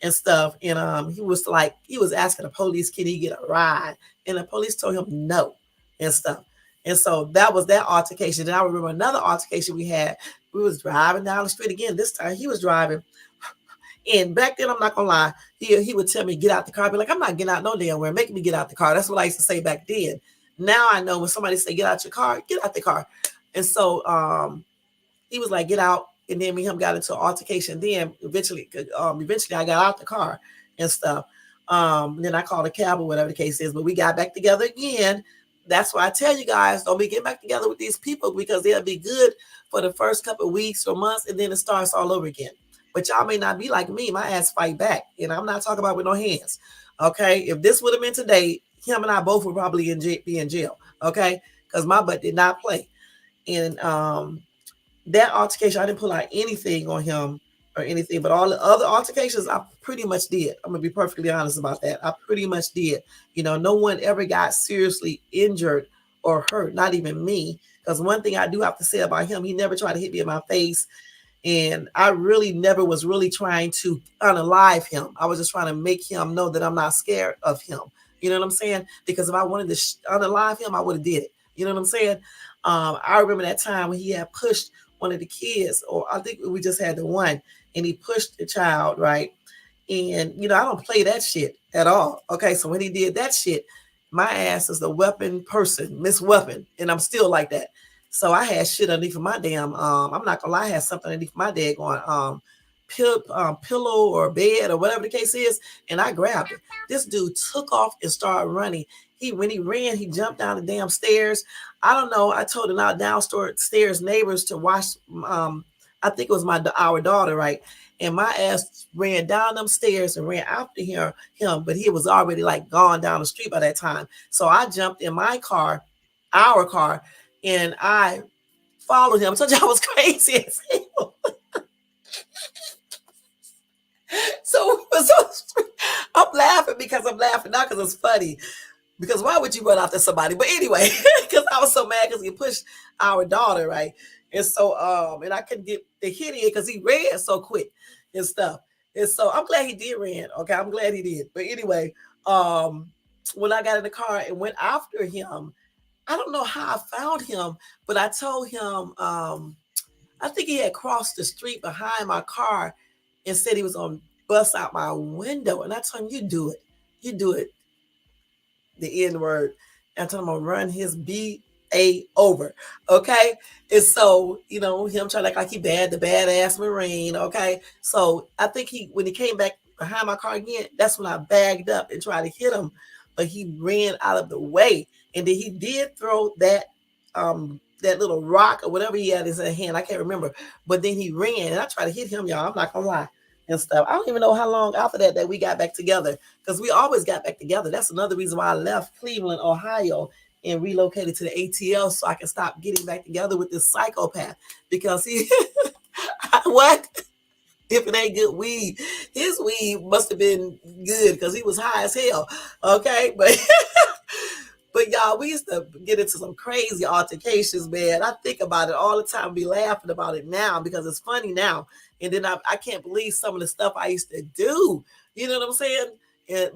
and stuff. And he was asking the police, can he get a ride? And the police told him no and stuff. And so that was that altercation. And I remember another altercation we had. We was driving down the street again. This time he was driving. And back then, I'm not gonna lie, he would tell me, get out the car. I'd be like, I'm not getting out no damn where. Make me get out the car. That's what I used to say back then. Now I know when somebody say, get out your car, get out the car. And so he was like, get out. And then me and him got into an altercation. Then eventually I got out the car and stuff. Then I called a cab or whatever the case is. But we got back together again. That's why I tell you guys, don't be getting back together with these people, because they'll be good for the first couple of weeks or months, and then it starts all over again. But y'all may not be like me. My ass fight back. And I'm not talking about with no hands. Okay. If this would have been today, him and I both would probably be in jail. Okay. Because my butt did not play. And that altercation, I didn't pull out anything on him or anything. But all the other altercations, I pretty much did. I'm going to be perfectly honest about that. I pretty much did. No one ever got seriously injured or hurt. Not even me. Because one thing I do have to say about him, he never tried to hit me in my face. And I really never was really trying to unalive him. I was just trying to make him know that I'm not scared of him. You know what I'm saying? Because if I wanted to unalive him, I would have did it. You know what I'm saying? I remember that time when he had pushed one of the kids, or I think we just had the one, and he pushed the child, right? And, I don't play that shit at all. Okay, so when he did that shit, my ass is the weapon person, Miss Weapon, and I'm still like that. So I had shit underneath of my damn, I'm not gonna lie, I had something underneath my daggone pillow or bed or whatever the case is, and I grabbed it. This dude took off and started running. When he ran, he jumped down the damn stairs. I don't know. I told our downstairs neighbors to watch. I think it was our daughter, right? And my ass ran down them stairs and ran after him, but he was already like gone down the street by that time. So I jumped in my car, our car, and I followed him. I told you I was crazy as hell. So I'm laughing because I'm laughing not because it's funny. Because why would you run after somebody? But anyway, because I was so mad because he pushed our daughter, right? And so, and I couldn't get the hit in because he ran so quick and stuff. And so I'm glad he did run. Okay, I'm glad he did. But anyway, when I got in the car and went after him, I don't know how I found him, but I told him, I think he had crossed the street behind my car and said he was going to bust out my window. And I told him, you do it. You do it. The N word. And I told him I'm going to run his BA over. Okay. And so, him trying to act like he the badass Marine. Okay. So I think when he came back behind my car again, that's when I bagged up and tried to hit him. But he ran out of the way. And then he did throw that little rock or whatever he had in his hand. I can't remember. But then he ran and I tried to hit him, y'all. I'm not going to lie. And stuff. I don't even know how long after that we got back together, because we always got back together. That's another reason why I left Cleveland, Ohio, and relocated to the ATL so I can stop getting back together with this psychopath, because he what if it ain't good weed? His weed must have been good because he was high as hell. Okay, but y'all, we used to get into some crazy altercations, man. I think about it all the time, be laughing about it now because it's funny now. And then I can't believe some of the stuff I used to do. You know what I'm saying?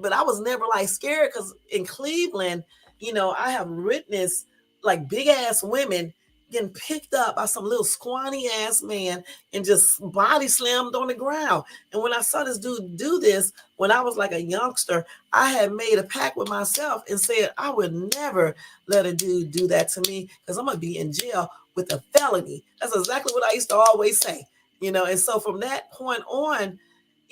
But I was never like scared, because in Cleveland, I have witnessed like big ass women getting picked up by some little scrawny ass man and just body slammed on the ground. And when I saw this dude do this, when I was like a youngster, I had made a pact with myself and said, I would never let a dude do that to me, because I'm going to be in jail with a felony. That's exactly what I used to always say. And so from that point on,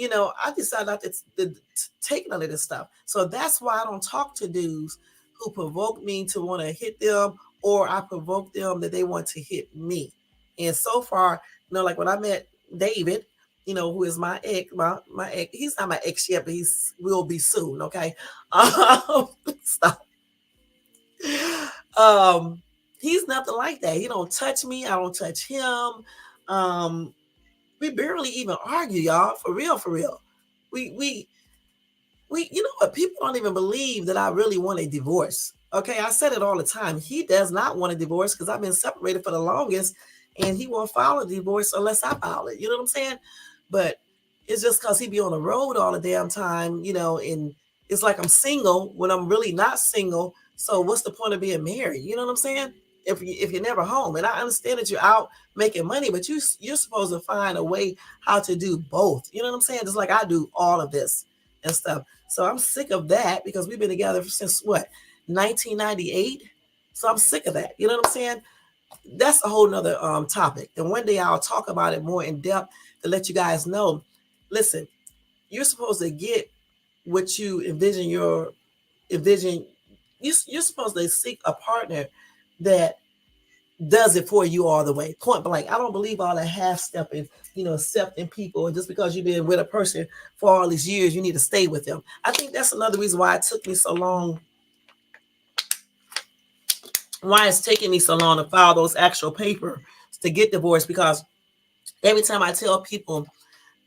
I decided not to take none of this stuff. So that's why I don't talk to dudes who provoke me to want to hit them, or I provoke them that they want to hit me. And so far, like when I met David, who is my ex, my ex, he's not my ex yet, but he's will be soon. Okay. Stop. Um, he's nothing like that. He don't touch me. I don't touch him. Um, we barely even argue, y'all. For real, for real. We you know what? People don't even believe that I really want a divorce. Okay, I said it all the time. He does not want a divorce because I've been separated for the longest, and he won't file a divorce unless I file it. You know what I'm saying? But it's just because he be on the road all the damn time, and it's like I'm single when I'm really not single. So what's the point of being married? You know what I'm saying? If you're never home, and I understand that you're out making money, but you're supposed to find a way how to do both. You know what I'm saying? Just like I do all of this and stuff. So I'm sick of that because we've been together since what, 1998. So I'm sick of that. You know what I'm saying? That's a whole nother topic. And one day I'll talk about it more in depth to let you guys know. Listen, you're supposed to get what you envision. You're supposed to seek a partner that does it for you all the way, point blank. I don't believe all that half stepping, accepting people, and just because you've been with a person for all these years, you need to stay with them. I think that's another reason why it took me so long, why it's taking me so long to file those actual papers to get divorced, because every time I tell people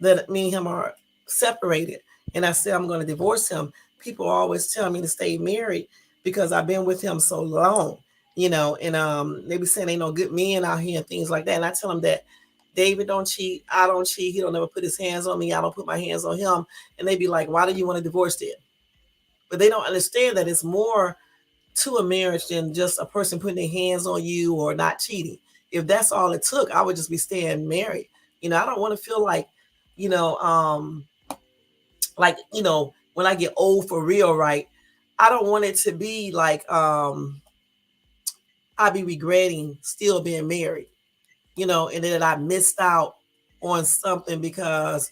that me and him are separated and I say I'm going to divorce him, people always tell me to stay married because I've been with him so long, and they be saying ain't no good men out here and things like that. And I tell them that David don't cheat, I don't cheat, he don't never put his hands on me, I don't put my hands on him. And they be like, why do you want to divorce then? But they don't understand that it's more to a marriage than just a person putting their hands on you or not cheating. If that's all it took, I would just be staying married. I don't want to feel like, you know, um, when I get old for real, right? I don't want it to be like I be regretting still being married, and then I missed out on something because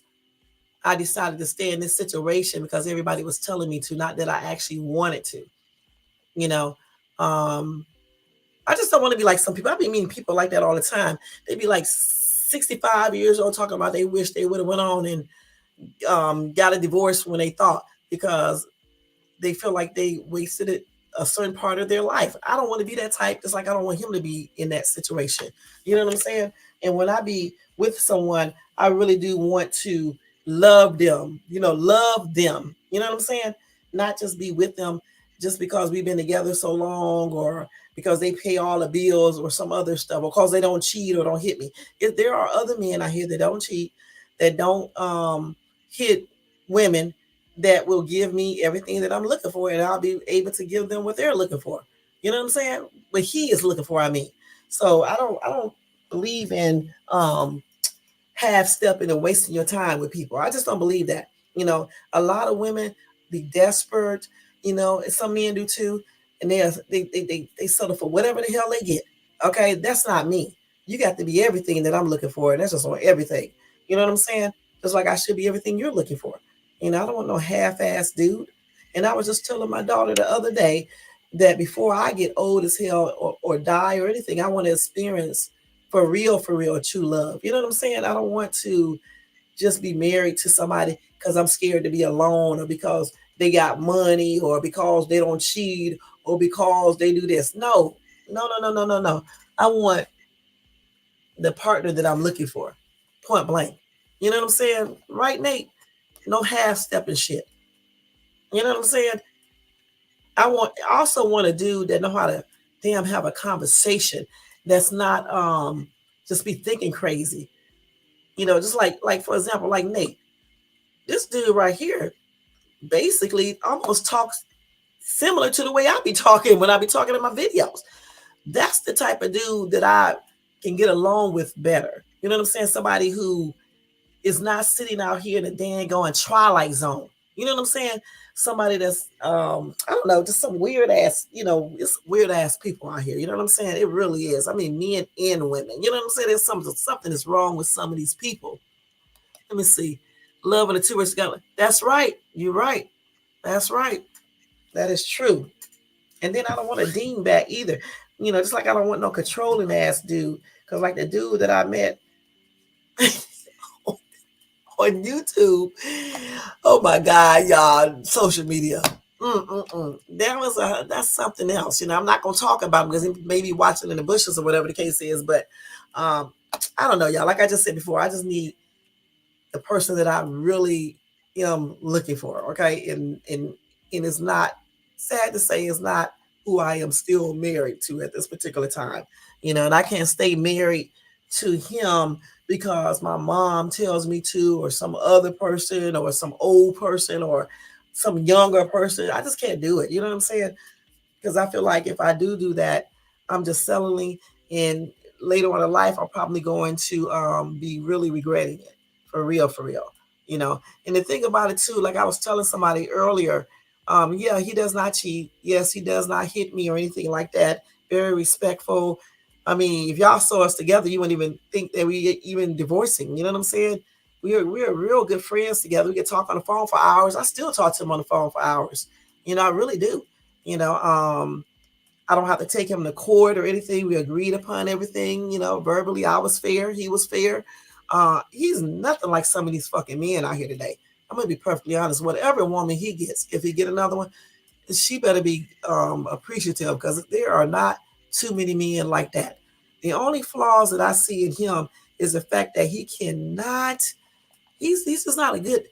I decided to stay in this situation because everybody was telling me to, not that I actually wanted to, you know. Um, I just don't want to be like some people. I be meeting people like that all the time. They be like 65 years old talking about they wish they would have went on and got a divorce when they thought, because they feel like they wasted it, a certain part of their life. I don't want to be that type, just like I don't want him to be in that situation. You know what I'm saying? And when I be with someone, I really do want to love them, love them. You know what I'm saying? Not just be with them just because we've been together so long, or because they pay all the bills or some other stuff, or because they don't cheat or don't hit me. If there are other men out here that don't cheat, that don't hit women, that will give me everything that I'm looking for, and I'll be able to give them what they're looking for. You know what I'm saying? What he is looking for, I mean. So I don't believe in half stepping and wasting your time with people. I just don't believe that. A lot of women be desperate, and some men do too, and they settle for whatever the hell they get. Okay, that's not me. You got to be everything that I'm looking for, and that's just on everything. You know what I'm saying? Just like I should be everything you're looking for. I don't want no half-ass dude. And I was just telling my daughter the other day that before I get old as hell, or die or anything, I want to experience for real, true love. You know what I'm saying? I don't want to just be married to somebody because I'm scared to be alone, or because they got money, or because they don't cheat, or because they do this. No, no, no, no, no, no, no. I want the partner that I'm looking for, point blank. You know what I'm saying? Right, Nate? No half stepping shit. You know what I'm saying? I also want a dude that know how to damn have a conversation that's not just be thinking crazy. Just like for example, like Nate. This dude right here basically almost talks similar to the way I be talking when I be talking in my videos. That's the type of dude that I can get along with better. You know what I'm saying? Somebody who is not sitting out here in the dang going twilight zone. You know what I'm saying? Somebody that's I don't know, just some weird ass, it's weird ass people out here. You know what I'm saying? It really is. I mean, men and women. You know what I'm saying? There's something is wrong with some of these people. Let me see. Love and the two words together. That's right. You're right. That's right. That is true. And then I don't want a dean back either. Just like I don't want no controlling ass dude. Because like the dude that I met on YouTube. Oh my God, y'all, social media. That's something else. I'm not gonna talk about him because he may be watching in the bushes or whatever the case is. But um, I don't know, y'all. Like I just said before, I just need the person that I really am looking for. Okay, and it's not, sad to say, it's not who I am still married to at this particular time. And I can't stay married to him because my mom tells me to, or some other person, or some old person, or some younger person. I just can't do it. You know what I'm saying? Because I feel like if I do that, I'm just settling, and later on in life, I'm probably going to be really regretting it, for real, for real. And the thing about it too, like I was telling somebody earlier, yeah, he does not cheat. Yes, he does not hit me or anything like that. Very respectful. I mean, if y'all saw us together, you wouldn't even think that we even divorcing. You know what I'm saying? We're real good friends together. We could talk on the phone for hours. I still talk to him on the phone for hours. I really do. I don't have to take him to court or anything. We agreed upon everything, verbally. I was fair. He was fair. He's nothing like some of these fucking men out here today. I'm gonna be perfectly honest. Whatever woman he gets, if he get another one, she better be appreciative, because there are not too many men like that. The only flaws that I see in him is the fact that he cannot. He's just not a good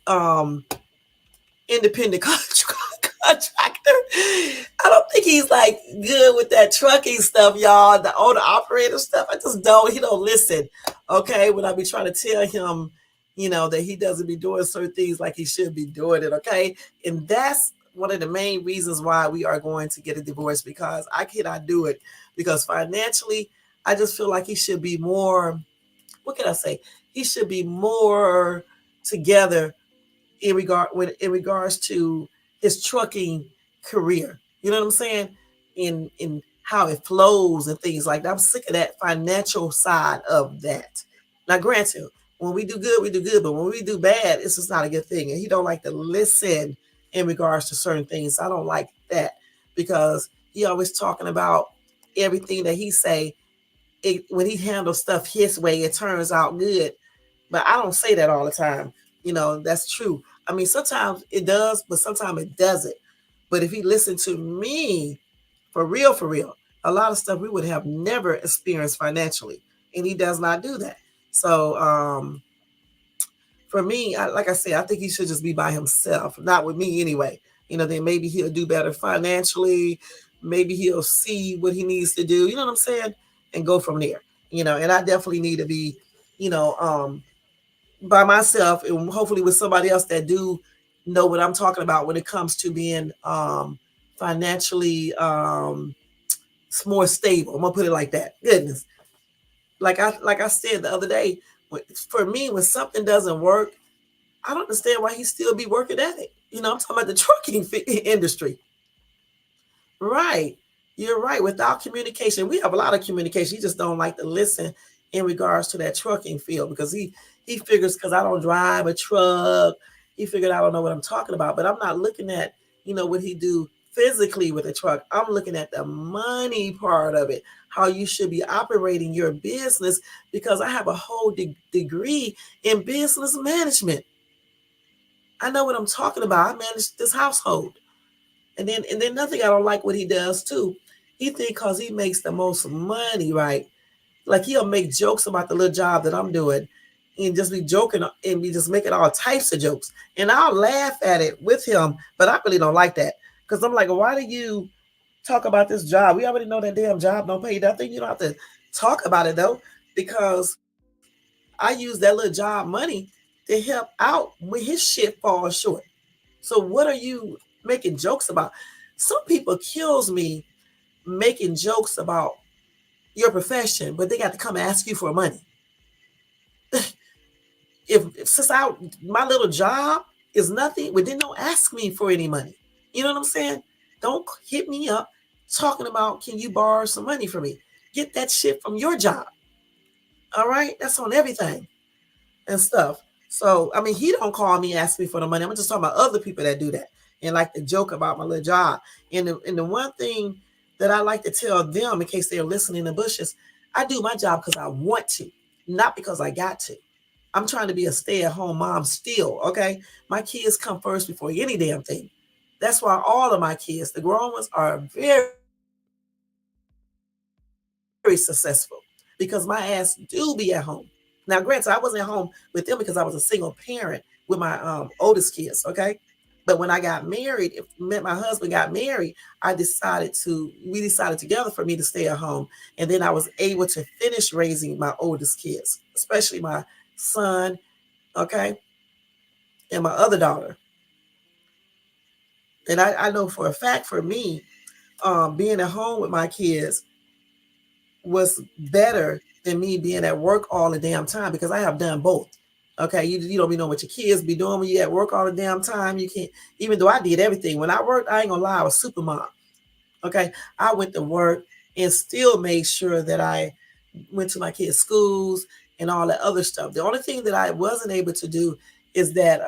um, independent contractor. I don't think he's like good with that trucking stuff, y'all. The owner operator stuff. I just don't. He don't listen. Okay, when I be trying to tell him, that he doesn't be doing certain things like he should be doing it. Okay, and that's one of the main reasons why we are going to get a divorce, because I cannot do it, because financially, I just feel like he should be more. What can I say? He should be more together in regards to his trucking career. You know what I'm saying? In how it flows and things like that. I'm sick of that financial side of that. Now, granted, when we do good, we do good, but when we do bad, it's just not a good thing. And he don't like to listen in regards to certain things. I don't like that, because he always talking about everything that he say. When he handles stuff his way, it turns out good. But I don't say that all the time. That's true. I mean, sometimes it does, but sometimes it doesn't. But if he listened to me, for real, a lot of stuff we would have never experienced financially. And he does not do that. So for me, like I said, I think he should just be by himself, not with me anyway. Then maybe he'll do better financially. Maybe he'll see what he needs to do. You know what I'm saying? And go from there. And I definitely need to be, you know, by myself, and hopefully with somebody else that do know what I'm talking about when it comes to being financially more stable. I'm gonna put it like that. Goodness, like I said the other day, for me, when something doesn't work, I don't understand why he still be working at it. I'm talking about the trucking industry. Right. You're right. Without communication, we have a lot of communication. He just don't like to listen in regards to that trucking field, because he figures, because I don't drive a truck, he figured I don't know what I'm talking about. But I'm not looking at, what he do physically with a truck. I'm looking at the money part of it, how you should be operating your business, because I have a whole degree in business management. I know what I'm talking about. I manage this household. And then another thing I don't like what he does too. He think because he makes the most money, right? Like he'll make jokes about the little job that I'm doing, and just be joking and be just making all types of jokes. And I'll laugh at it with him, but I really don't like that, because I'm like, why do you talk about this job? We already know that damn job don't pay nothing. You don't have to talk about it though, because I use that little job money to help out when his shit falls short. So what are you making jokes about? Some people kills me making jokes about your profession, but they got to come ask you for money. if since my little job is nothing, well then don't ask me for any money. You know what I'm saying? Don't hit me up talking about, can you borrow some money from me? Get that shit from your job. All right, that's on everything and stuff. So I mean, he don't call me, ask me for the money. I'm just talking about other people that do that and like to joke about my little job. And the one thing that I like to tell them, in case they're listening in the bushes, I do my job because I want to. not because I got to. I'm trying to be a stay-at-home mom still, okay? My kids come first before any damn thing. That's why all of my kids, the grown ones, are very successful because my ass do be at home. Now, granted, I wasn't at home with them because I was a single parent with my oldest kids, okay? But when I got married, met my husband, got married, we decided together for me to stay at home. And then I was able to finish raising my oldest kids, especially my son, okay, and my other daughter. And I know for a fact for me, being at home with my kids was better than me being at work all the damn time because I have done both. Okay, you don't be knowing what your kids be doing when you at work all the damn time. You can't, even though I did everything. When I worked, I ain't gonna lie, I was super mom. Okay, I went to work and still made sure that I went to my kids' schools and all that other stuff. The only thing that I wasn't able to do is that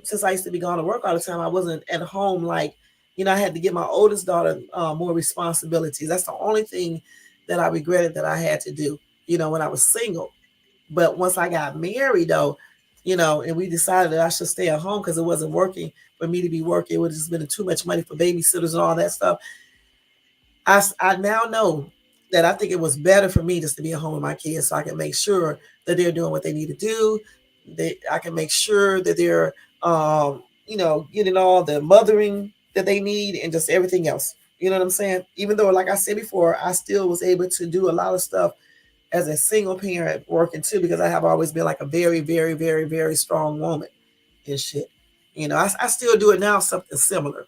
since I used to be going to work all the time, I wasn't at home like, I had to give my oldest daughter more responsibilities. That's the only thing that I regretted that I had to do, when I was single. But once I got married, though, and we decided that I should stay at home because it wasn't working for me to be working. It would have just been too much money for babysitters and all that stuff. I now know that I think it was better for me just to be at home with my kids so I can make sure that they're doing what they need to do. I can make sure that they're, getting all the mothering that they need and just everything else. You know what I'm saying? Even though, like I said before, I still was able to do a lot of stuff as a single parent working too, because I have always been like a very, very, very, very strong woman and shit. I still do it now, something similar.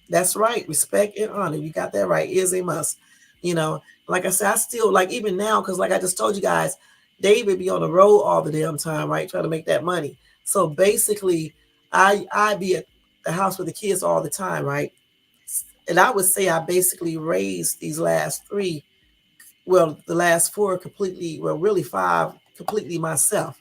That's right. Respect and honor. You got that right. Is a must. You know, like I said, I still like even now, because like I just told you guys, David be on the road all the damn time, right? Trying to make that money. So basically, I be at the house with the kids all the time, right? And I would say I basically raised these last three, well, the last four completely, well, really five completely myself,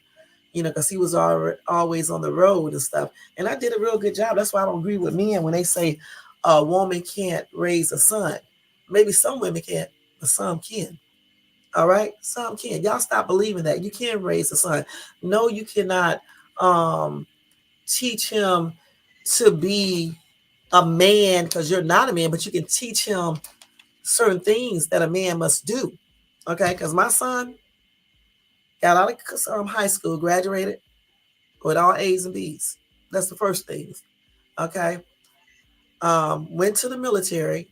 because he was always on the road and stuff. And I did a real good job. That's why I don't agree with men when they say a woman can't raise a son. Maybe some women can't, but some can. All right, some can. Y'all stop believing that you can raise a son. No, you cannot um, teach him to be a man because you're not a man, but you can teach him certain things that a man must do. Okay, because my son got out of high school, graduated with all A's and B's. That's the first thing. Okay. Went to the military.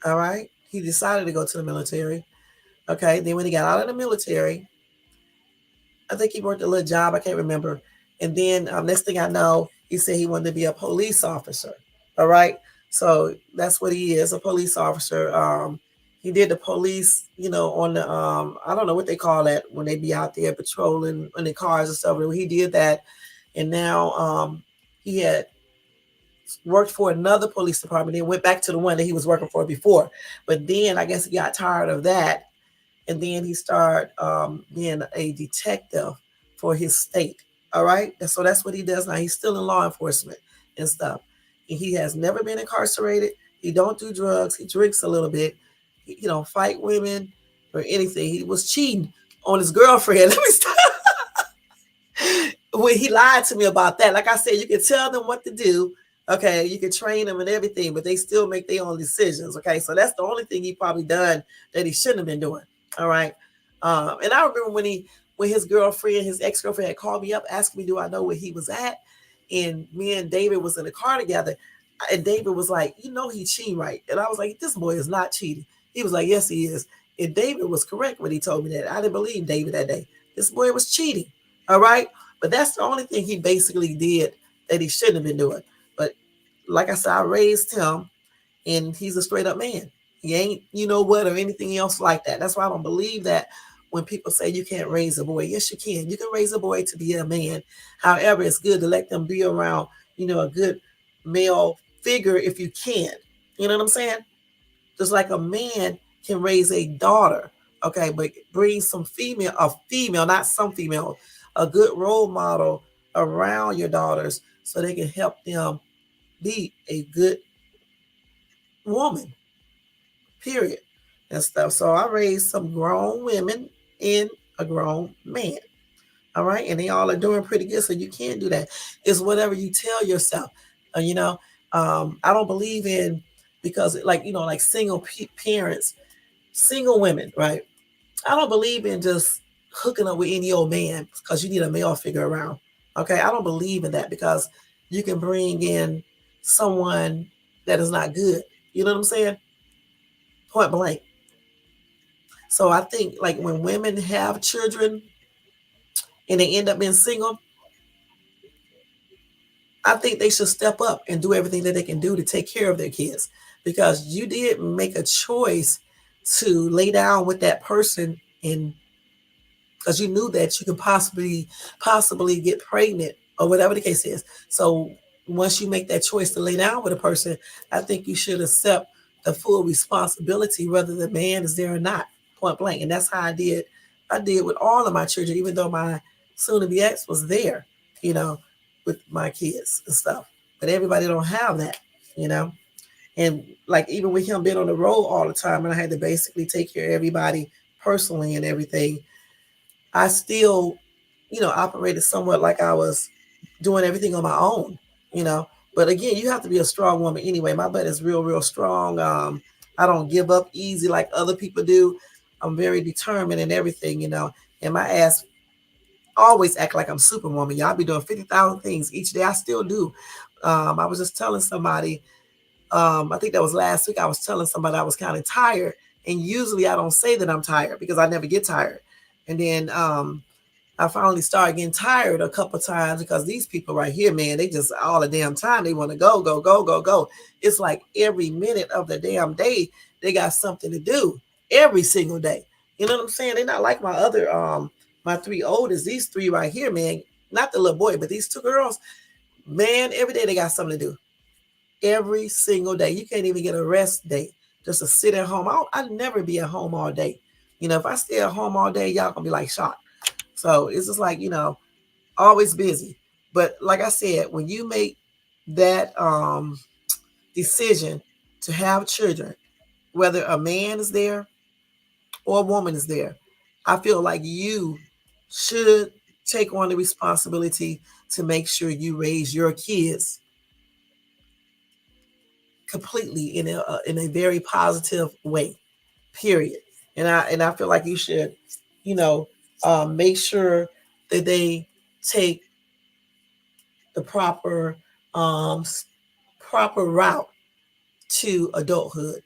All right. He decided to go to the military. Okay. Then when he got out of the military, I think he worked a little job. I can't remember. And then next thing I know, he said he wanted to be a police officer. All right. So that's what he is, a police officer. He did the police, on the I don't know what they call that when they be out there patrolling in the cars and stuff. He did that, and now he had worked for another police department and went back to the one that he was working for before. But then I guess he got tired of that, and then he started being a detective for his state. All right, and so that's what he does now. He's still in law enforcement and stuff. And he has never been incarcerated. He don't do drugs. He drinks a little bit. He don't fight women or anything. He was cheating on his girlfriend. Let me stop. When he lied to me about that. Like I said, you can tell them what to do. Okay, you can train them and everything, but they still make their own decisions. Okay, so that's the only thing he probably done that he shouldn't have been doing. All right, and I remember when his girlfriend, his ex-girlfriend, had called me up asking me, "Do I know where he was at?" And me and David was in the car together, and David was like, "He cheating, right?" And I was like, "This boy is not cheating." He was like, "Yes, he is." And David was correct when he told me that. I didn't believe David that day. This boy was cheating. All right. But that's the only thing he basically did that he shouldn't have been doing. But like I said, I raised him and he's a straight up man. He ain't, what, or anything else like that. That's why I don't believe that when people say you can't raise a boy. Yes, you can. You can raise a boy to be a man. However, it's good to let them be around, a good male figure if you can. You know what I'm saying? Just like a man can raise a daughter, okay, but bring a female, not some female, a good role model around your daughters so they can help them be a good woman, period, and stuff. So I raised some grown women in a grown man. All right. And they all are doing pretty good. So you can do that. It's whatever you tell yourself. You know, I don't believe in, because like, you know, like single parents, single women, right? I don't believe in just hooking up with any old man because you need a male figure around. Okay. I don't believe in that, because you can bring in someone that is not good. You know what I'm saying? Point blank. So I think like when women have children and they end up being single, I think they should step up and do everything that they can do to take care of their kids, because you did make a choice to lay down with that person, and because you knew that you could possibly get pregnant or whatever the case is. So once you make that choice to lay down with a person, I think you should accept the full responsibility, whether the man is there or not, point blank. And that's how I did. I did with all of my children, even though my soon-to-be ex was there, you know, with my kids and stuff. But everybody don't have that, you know. And like even with him being on the road all the time, and I had to basically take care of everybody personally and everything, I still, you know, operated somewhat like I was doing everything on my own, you know. But again, you have to be a strong woman anyway. My butt is real, real strong. I don't give up easy like other people do. I'm very determined in everything, you know. And my ass always act like I'm Superwoman. Y'all be doing 50,000 things each day. I still do. I was just telling somebody, I think that was last week, I was telling somebody I was kind of tired. And usually I don't say that I'm tired because I never get tired. And then I finally started getting tired a couple times, because these people right here, man, they just all the damn time they want to go, go, go, go, go. It's like every minute of the damn day they got something to do every single day. You know what I'm saying? They're not like my other my three oldest. These three right here, man, not the little boy, but these two girls, man, every day they got something to do. Every single day. You can't even get a rest day just to sit at home. I'd never be at home all day. You know, if I stay at home all day, y'all gonna be like shocked. So it's just like, you know, always busy. But like I said, when you make that decision to have children, whether a man is there or a woman is there, I feel like you should take on the responsibility to make sure you raise your kids completely in a very positive way. Period. And I feel like you should, you know, make sure that they take the um, proper route to adulthood.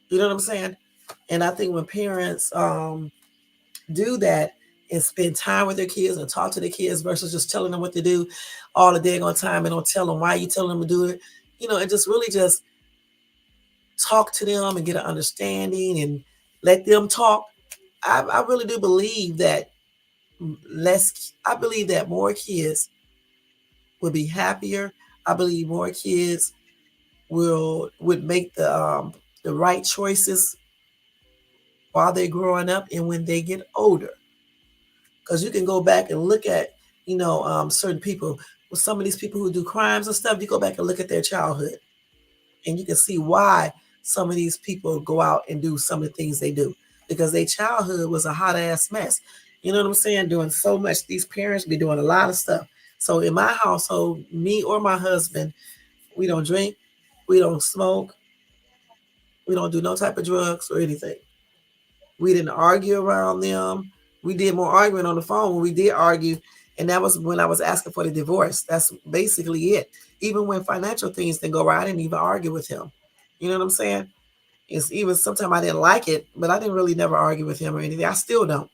You know what I'm saying? And I think when parents do that and spend time with their kids and talk to their kids versus just telling them what to do all the day on time and don't tell them why you telling them to do it, you know, and just really just talk to them and get an understanding and let them talk. I really do believe that I believe that more kids will be happier. I believe more kids would make the right choices while they're growing up and when they get older. Because you can go back and look at, you know, certain people, with some of these people who do crimes and stuff, you go back and look at their childhood and you can see why some of these people go out and do some of the things they do, because their childhood was a hot ass mess. You know what I'm saying? Doing so much. These parents be doing a lot of stuff. So in my household, me or my husband, we don't drink, we don't smoke, we don't do no type of drugs or anything. We didn't argue around them. We did more arguing on the phone when we did argue. And that was when I was asking for the divorce. That's basically it. Even when financial things didn't go right, I didn't even argue with him. You know what I'm saying? It's even sometimes I didn't like it, but I didn't really never argue with him or anything. I still don't.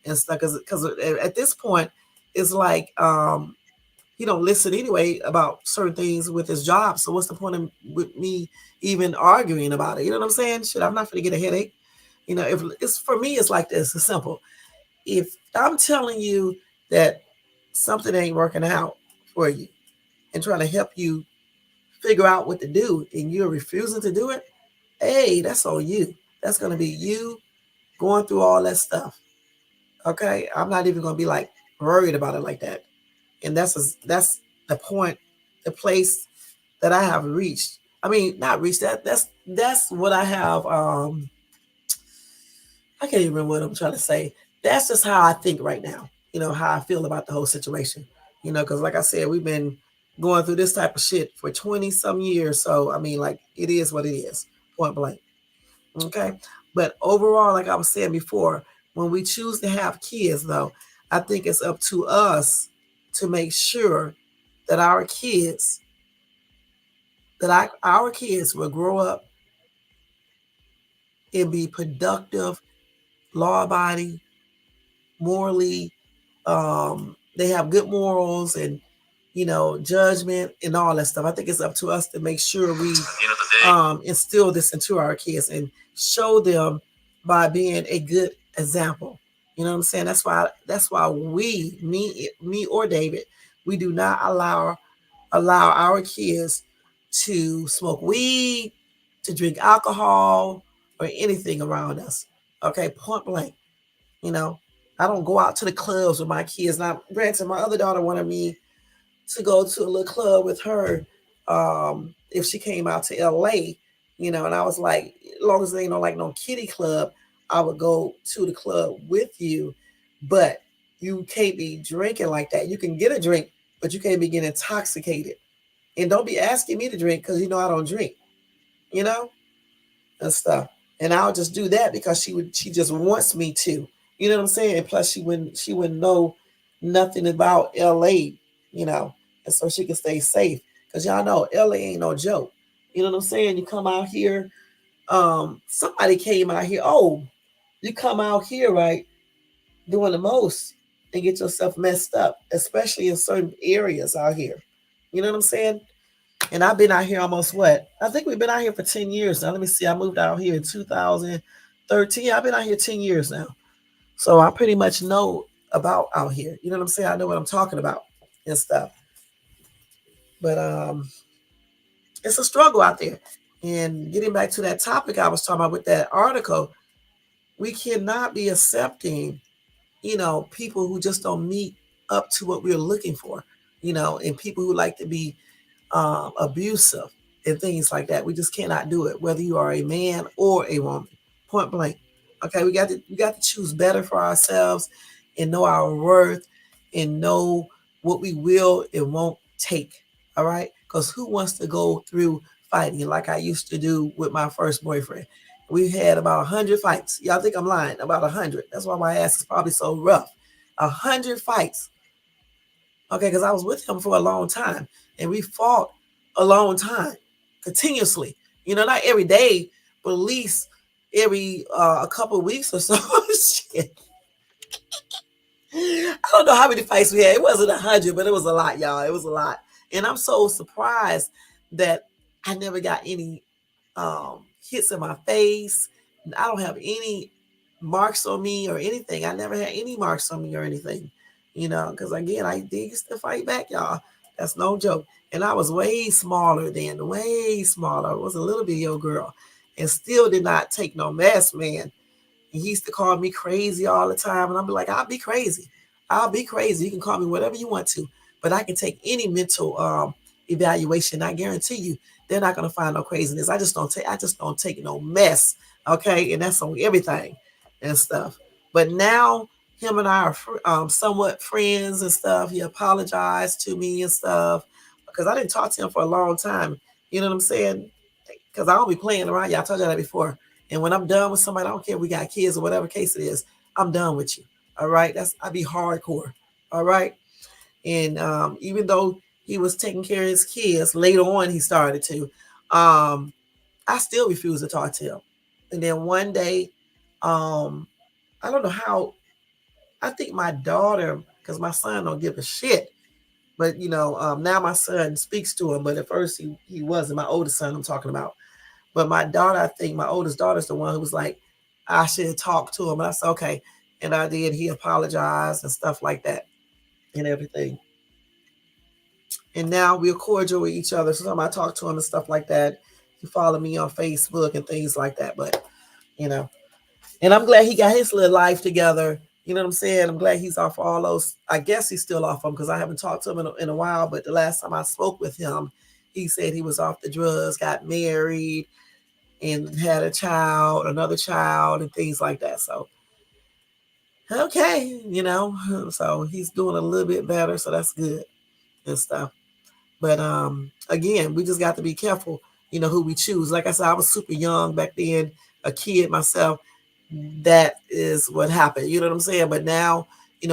And stuff, because at this point, it's like he don't listen anyway about certain things with his job. So what's the point of with me even arguing about it? You know what I'm saying? Shit, I'm not gonna get a headache. You know, if it's for me, it's like this. It's simple. If I'm telling you that something ain't working out for you and trying to help you figure out what to do and you're refusing to do it, hey, that's on you. That's going to be you going through all that stuff. Okay. I'm not even going to be like worried about it like that. And that's the point, the place that I have reached. I mean, not reached that. That's what I have. I can't even remember what I'm trying to say. that's just how I think right now. How I feel about the whole situation. Because like I said, we've been going through this type of shit for 20 some years. So I mean, like, it is what it is, point blank. Okay. But overall, like I was saying before, when we choose to have kids, though, I think it's up to us to make sure that our kids will grow up and be productive, law abiding, morally, they have good morals and judgment and all that stuff. I think it's up to us to make sure we instill this into our kids and show them by being a good example. You know what I'm saying? That's why me or David, we do not allow our kids to smoke weed, to drink alcohol, or anything around us. Okay, point blank. You know, I don't go out to the clubs with my kids. Now, granted, my other daughter wanted me to go to a little club with her if she came out to LA, and I was like, as long as they ain't like no kiddie club, I would go to the club with you. But you can't be drinking like that. You can get a drink, but you can't be getting intoxicated. And don't be asking me to drink because I don't drink, you know? and stuff. And I'll just do that because she just wants me to. You know what I'm saying? And plus she wouldn't know nothing about LA, you know, and so she can stay safe. Cause y'all know LA ain't no joke. You know what I'm saying? You come out here, somebody came out here, oh, you come out here, right, doing the most and get yourself messed up, especially in certain areas out here. You know what I'm saying? And I've been out here almost what? I think we've been out here for 10 years now. Let me see. I moved out here in 2013. I've been out here 10 years now. So I pretty much know about out here. You know what I'm saying? I know what I'm talking about and stuff. But it's a struggle out there. And getting back to that topic I was talking about with that article, we cannot be accepting, people who just don't meet up to what we're looking for, and people who like to be abusive and things like that. We just cannot do it, whether you are a man or a woman. Point blank. Okay, we got to choose better for ourselves and know our worth and know what we will and won't take. All right, because who wants to go through fighting like I used to do with my first boyfriend? We had about 100 fights. Y'all think I'm lying? About 100. That's why my ass is probably so rough. 100 fights. Okay, because I was with him for a long time and we fought a long time continuously. Not every day, but at least every a couple of weeks or so. Shit. I don't know how many fights we had. It wasn't 100, but it was a lot, y'all. It was a lot. And I'm so surprised that I never got any hits in my face. I don't have any marks on me or anything. I never had any marks on me or anything, because again, I did to fight back, y'all. That's no joke. And I was way smaller then, way smaller. I was a little bitty old girl and still did not take no mess, man. And he used to call me crazy all the time. And I'd be like, I'll be crazy. I'll be crazy. You can call me whatever you want to, but I can take any mental evaluation. I guarantee you, they're not gonna find no craziness. I just don't take no mess. Okay, and that's on everything and stuff. But now him and I are somewhat friends and stuff. He apologized to me and stuff because I didn't talk to him for a long time. You know what I'm saying? Because I don't be playing around. Y'all told you that before. And when I'm done with somebody, I don't care if we got kids or whatever case it is, I'm done with you. All right. I be hardcore. All right. And even though he was taking care of his kids, later on he started to. I still refuse to talk to him. And then one day, I don't know how. I think my daughter, because my son don't give a shit. But now my son speaks to him. But at first he wasn't. My oldest son I'm talking about. But my daughter, I think my oldest daughter's the one who was like, I should talk to him. And I said, okay. And I did. He apologized and stuff like that and everything. And now we're cordial with each other. So sometimes I talk to him and stuff like that. He followed me on Facebook and things like that. But, and I'm glad he got his little life together. You know what I'm saying? I'm glad he's off all those. I guess he's still off them because I haven't talked to him in a while. But the last time I spoke with him, he said he was off the drugs, got married, and had another child, and things like that. So Okay, so he's doing a little bit better, so that's good and stuff. But again, we just got to be careful, who we choose. Like I said, I was super young back then, a kid myself. That is what happened. You know what I'm saying? But now,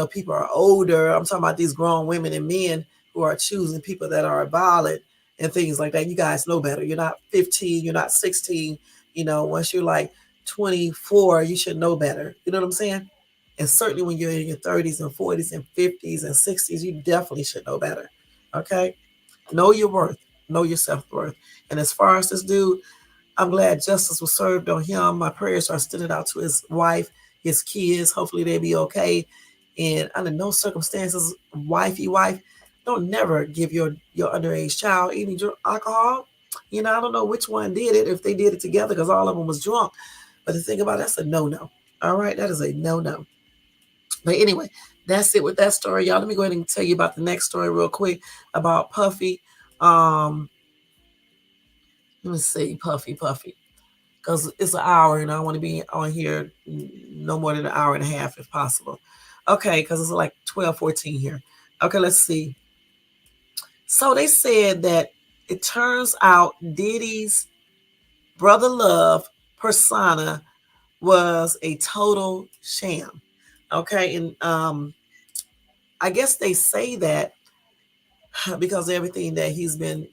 people are older. I'm talking about these grown women and men who are choosing people that are violent and things like that. You guys know better. You're not 15, you're not 16. Once you're like 24, you should know better. You know what I'm saying? And certainly when you're in your 30s and 40s and 50s and 60s, you definitely should know better. Okay? Know your worth, know your self worth. And as far as this dude, I'm glad justice was served on him. My prayers are extended out to his wife, his kids. Hopefully they be okay. And under no circumstances, wifey wife, don't never give your underage child any alcohol. I don't know which one did it, if they did it together, because all of them was drunk. But the thing about it, that's a no-no. All right, that is a no-no. But anyway, that's it with that story, y'all. Let me go ahead and tell you about the next story real quick about Puffy. Let me see, Puffy, because it's an hour and I want to be on here no more than an hour and a half if possible. Okay, because it's like 12:14 here. Okay, let's see. So they said that it turns out Diddy's Brother Love persona was a total sham. Okay, and I guess they say that because of everything that he's been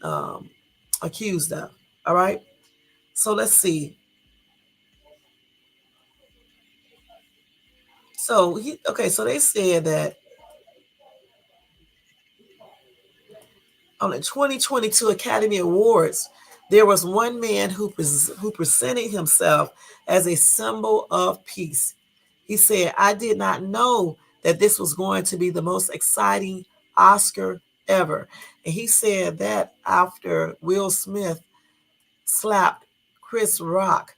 accused of. All right. So let's see. So they said that on the 2022 Academy Awards, there was one man who presented himself as a symbol of peace. He said, "I did not know that this was going to be the most exciting Oscar ever." And he said that after Will Smith slapped Chris Rock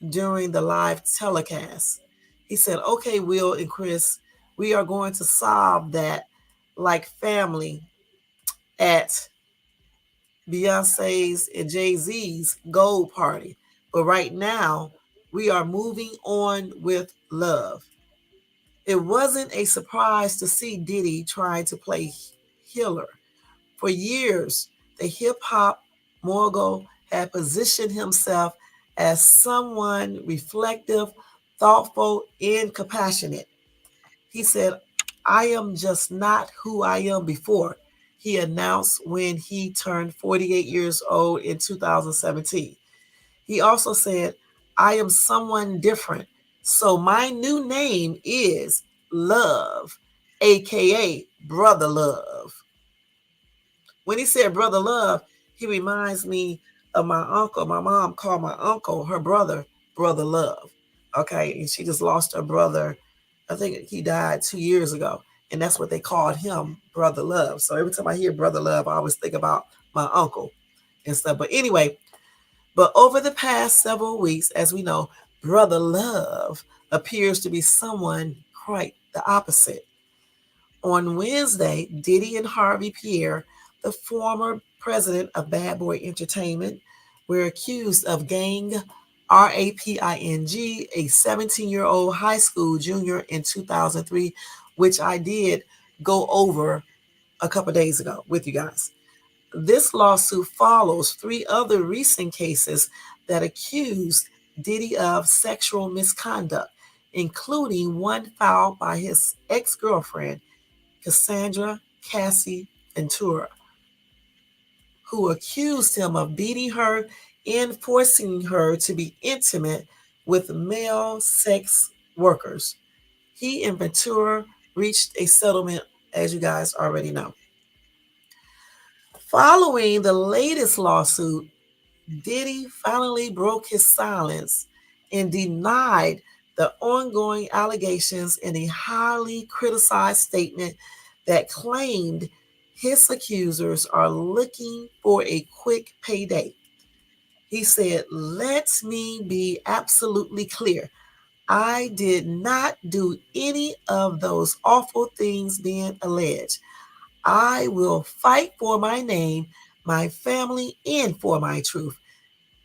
during the live telecast. He said, "Okay, Will and Chris, we are going to solve that like family at Beyonce's and Jay-Z's Gold Party. But right now, we are moving on with love." It wasn't a surprise to see Diddy trying to play healer. For years, the hip hop mogul had positioned himself as someone reflective, thoughtful, and compassionate. He said, "I am just not who I am before," he announced when he turned 48 years old in 2017. He also said, "I am someone different. So my new name is Love, aka Brother Love." When he said Brother Love, he reminds me of my uncle. My mom called my uncle, her brother, Brother Love. Okay. And she just lost her brother. I think he died 2 years ago. And that's what they called him, Brother Love. So every time I hear Brother Love, I always think about my uncle and stuff. But anyway, over the past several weeks, as we know, Brother Love appears to be someone quite the opposite. On Wednesday, Diddy and Harvey Pierre, the former president of Bad Boy Entertainment, were accused of gang raping a 17-year-old high school junior in 2003, which I did go over a couple days ago with you guys. This lawsuit follows three other recent cases that accused Diddy of sexual misconduct, including one filed by his ex-girlfriend, Cassandra Cassie Ventura, who accused him of beating her and forcing her to be intimate with male sex workers. He and Ventura reached a settlement, as you guys already know. Following the latest lawsuit, Diddy finally broke his silence and denied the ongoing allegations in a highly criticized statement that claimed his accusers are looking for a quick payday. He said, "Let me be absolutely clear. I did not do any of those awful things being alleged. I will fight for my name, my family, and for my truth."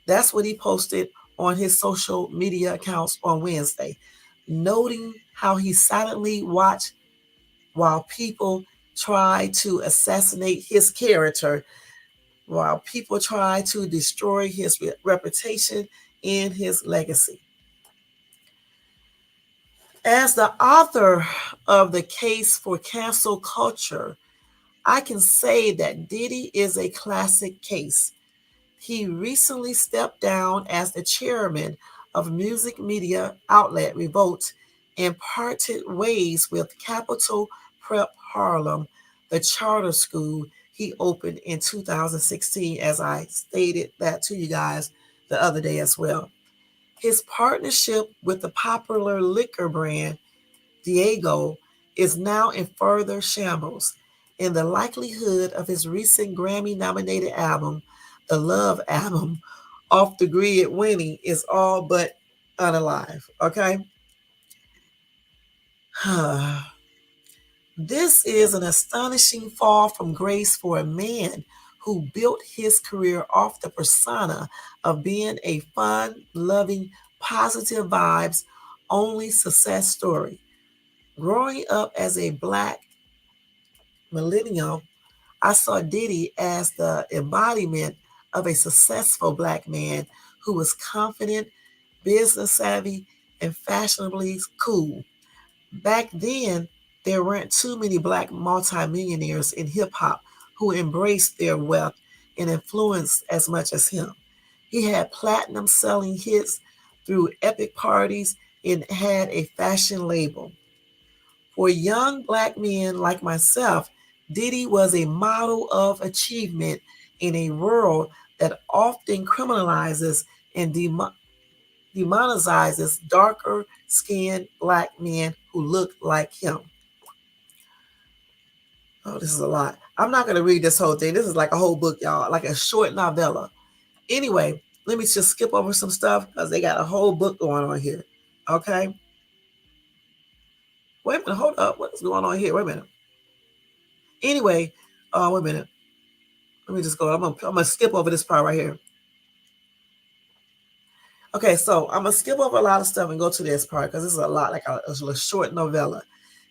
That's what he posted on his social media accounts on Wednesday. noting how he silently watched while people tried to assassinate his character, while people tried to destroy his reputation and his legacy. As the author of The Case for Cancel Culture, I can say that Diddy is a classic case. He recently stepped down as the chairman of music media outlet Revolt and parted ways with Capital Prep Harlem, the charter school he opened in 2016, as I stated that to you guys the other day as well. His partnership with the popular liquor brand Diego is now in further shambles, and the likelihood of his recent Grammy nominated album, the Love album, off the grid winning is all but unalive. Okay? This is an astonishing fall from grace for a man who built his career off the persona of being a fun, loving, positive vibes only success story. Growing up as a Black millennial, I saw Diddy as the embodiment of a successful Black man who was confident, business savvy, and fashionably cool. Back then, there weren't too many Black multimillionaires in hip hop who embraced their wealth and influence as much as him. He had platinum selling hits through epic parties and had a fashion label. For young Black men like myself, Diddy was a model of achievement in a world that often criminalizes and demonizes darker skinned Black men who look like him. Oh, this is a lot. I'm not going to read this whole thing. This is like a whole book, y'all, like a short novella. Anyway, let me just skip over some stuff because they got a whole book going on here. Okay. Wait a minute. Hold up. What's going on here? Wait a minute. Anyway, wait a minute. Let me just go. I'm gonna skip over this part right here. Okay, so I'm gonna skip over a lot of stuff and go to this part because this is a lot, like a short novella.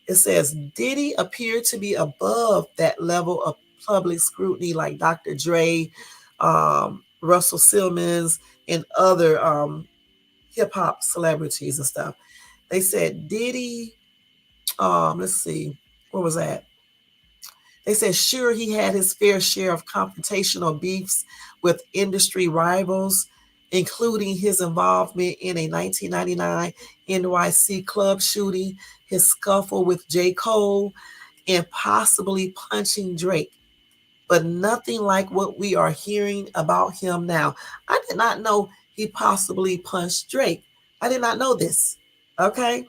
It says Diddy appeared to be above that level of public scrutiny, like Dr. Dre, Russell Simmons, and other hip hop celebrities and stuff. They said Diddy. Let's see, where was that? They said, sure, he had his fair share of confrontational beefs with industry rivals, including his involvement in a 1999 NYC club shooting, his scuffle with J. Cole, and possibly punching Drake. But nothing like what we are hearing about him now. I did not know he possibly punched Drake. I did not know this. Okay.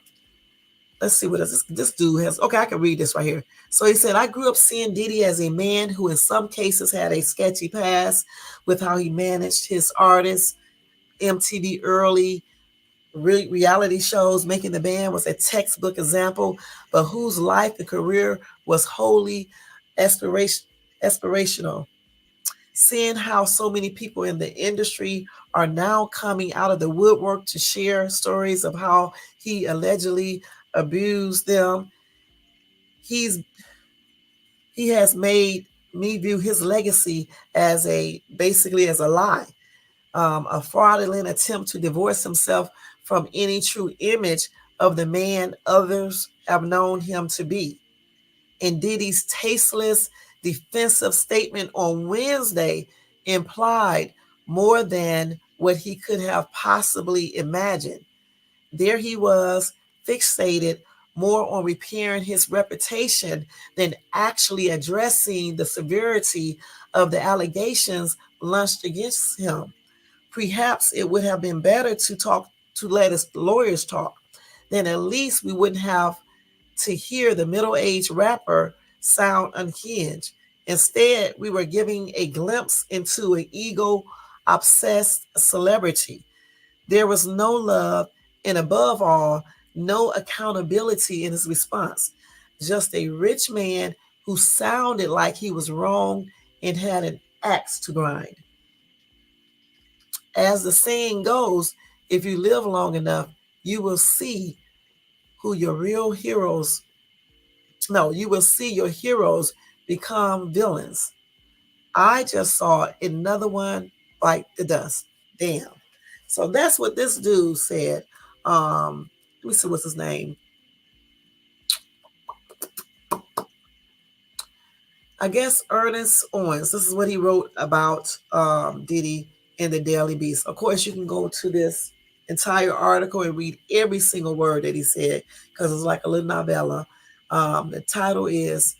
Let's see what this dude has. Okay, I can read this right here. So he said, I grew up seeing Diddy as a man who in some cases had a sketchy past with how he managed his artists. MTV early reality shows, Making the Band was a textbook example, but whose life and career was wholly aspirational. Seeing how so many people in the industry are now coming out of the woodwork to share stories of how he allegedly abused them. He has made me view his legacy as basically as a lie, a fraudulent attempt to divorce himself from any true image of the man others have known him to be. And Diddy's tasteless defensive statement on Wednesday implied more than what he could have possibly imagined. There he was, fixated more on repairing his reputation than actually addressing the severity of the allegations launched against him. Perhaps it would have been better to let his lawyers talk. Then at least we wouldn't have to hear the middle-aged rapper sound unhinged. Instead, we were giving a glimpse into an ego-obsessed celebrity. There was no love, and above all, no accountability in his response. Just a rich man who sounded like he was wrong and had an axe to grind. As the saying goes, if you live long enough, you will see who your real heroes, no, you will see your heroes become villains. I just saw another one bite the dust. Damn. So that's what this dude said. Let me see what's his name. I guess Ernest Owens. This is what he wrote about Diddy and the Daily Beast. Of course, you can go to this entire article and read every single word that he said because it's like a little novella. The title is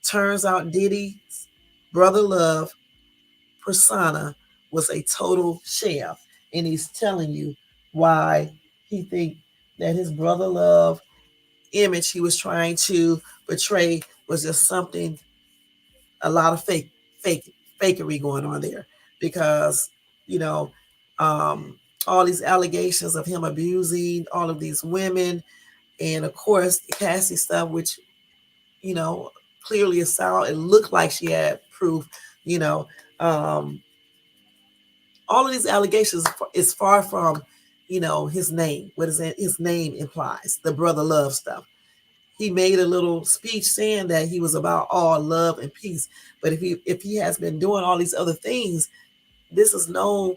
Turns Out Diddy's Brother Love persona was a total sham. And he's telling you why he think that his Brother Love image he was trying to portray was just something, a lot of fakery going on there, because you know all these allegations of him abusing all of these women, and of course the Cassie stuff, which you know clearly is sound. It looked like she had proof. You know, all of these allegations is far from his name. What is it? His name implies the brother love stuff. He made a little speech saying that he was about all love and peace. But if he has been doing all these other things, this is no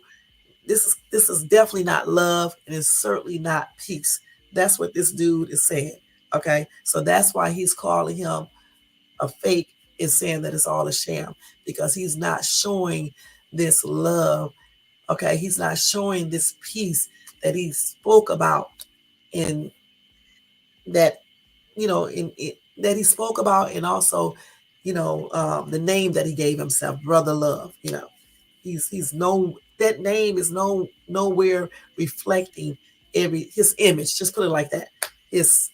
this is definitely not love, and it's certainly not peace. That's what this dude is saying. Okay, so that's why he's calling him a fake, and saying that it's all a sham, because he's not showing this love. Okay, he's not showing this peace that he spoke about in that that he spoke about, and also the name that he gave himself, Brother Love. He's no that name is nowhere reflecting his image. Just put it like that. His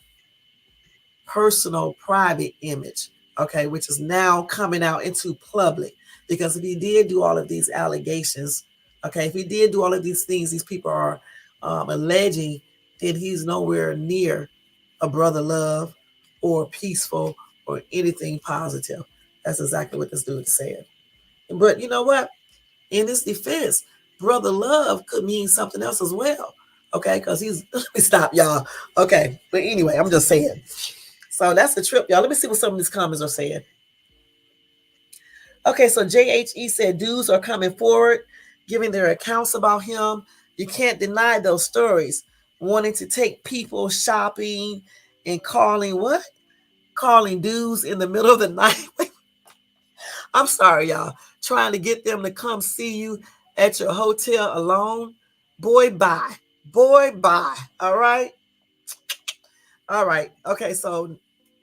personal, private image, okay, which is now coming out into public. Because if he did do all of these allegations, okay, if he did do all of these things these people are alleging, then he's nowhere near a brother love or peaceful or anything positive. That's exactly what this dude said. But you know what? In his defense, brother love could mean something else as well. Okay, because he's let me stop, y'all. Okay, but anyway, I'm just saying. So that's the trip, y'all. Let me see what some of these comments are saying. Okay, so JHE said dudes are coming forward, giving their accounts about him. You can't deny those stories. Wanting to take people shopping and calling what? Calling dudes in the middle of the night. I'm sorry, y'all. Trying to get them to come see you at your hotel alone. Boy, bye. Boy, bye. All right. All right. Okay, so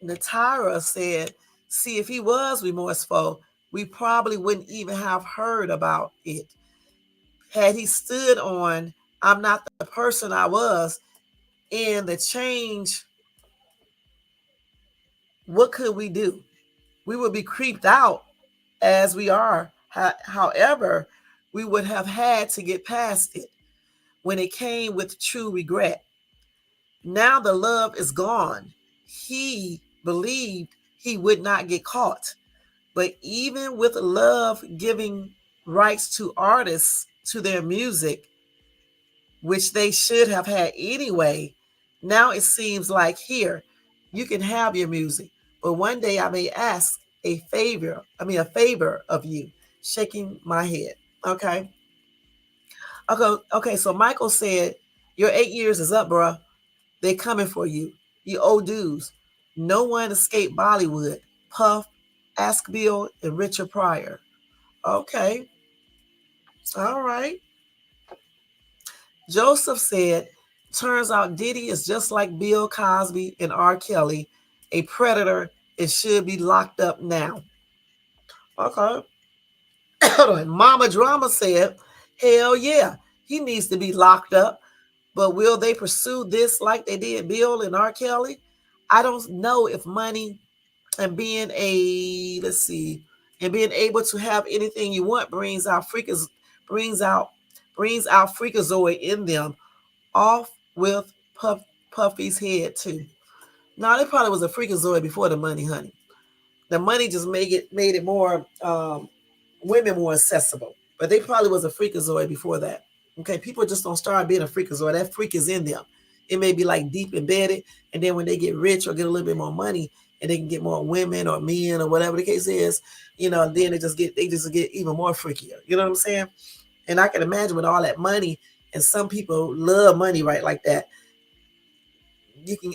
Natara said, see, if he was remorseful, we probably wouldn't even have heard about it. Had he stood on, I'm not the person I was, and the change, what could we do? We would be creeped out as we are. However, we would have had to get past it when it came with true regret. Now the love is gone. He believed he would not get caught. But even with love giving rights to artists to their music, which they should have had anyway, now it seems like, here, you can have your music, but one day I may ask a favor of you, shaking my head. Okay. Okay, so Michael said, your 8 years is up, bruh. They coming for you. You old dudes. No one escaped Bollywood. Puff, Ask Bill, and Richard Pryor. Okay. All right. Joseph said, turns out Diddy is just like Bill Cosby and R. Kelly, a predator, and should be locked up now. Okay. Mama Drama said, hell yeah, he needs to be locked up. But will they pursue this like they did Bill and R. Kelly? I don't know if money and being being able to have anything you want brings out freakazoid in them. Off with Puffy's head too. Now they probably was a freakazoid before the money, honey. The money just made it more women more accessible. But they probably was a freakazoid before that. Okay, people just don't start being a freakazoid. That freak is in them. It may be like deep embedded, and then when they get rich or get a little bit more money, and they can get more women or men or whatever the case is, then they just get even more freakier. You know what I'm saying? And I can imagine with all that money, and some people love money, right? Like that, you can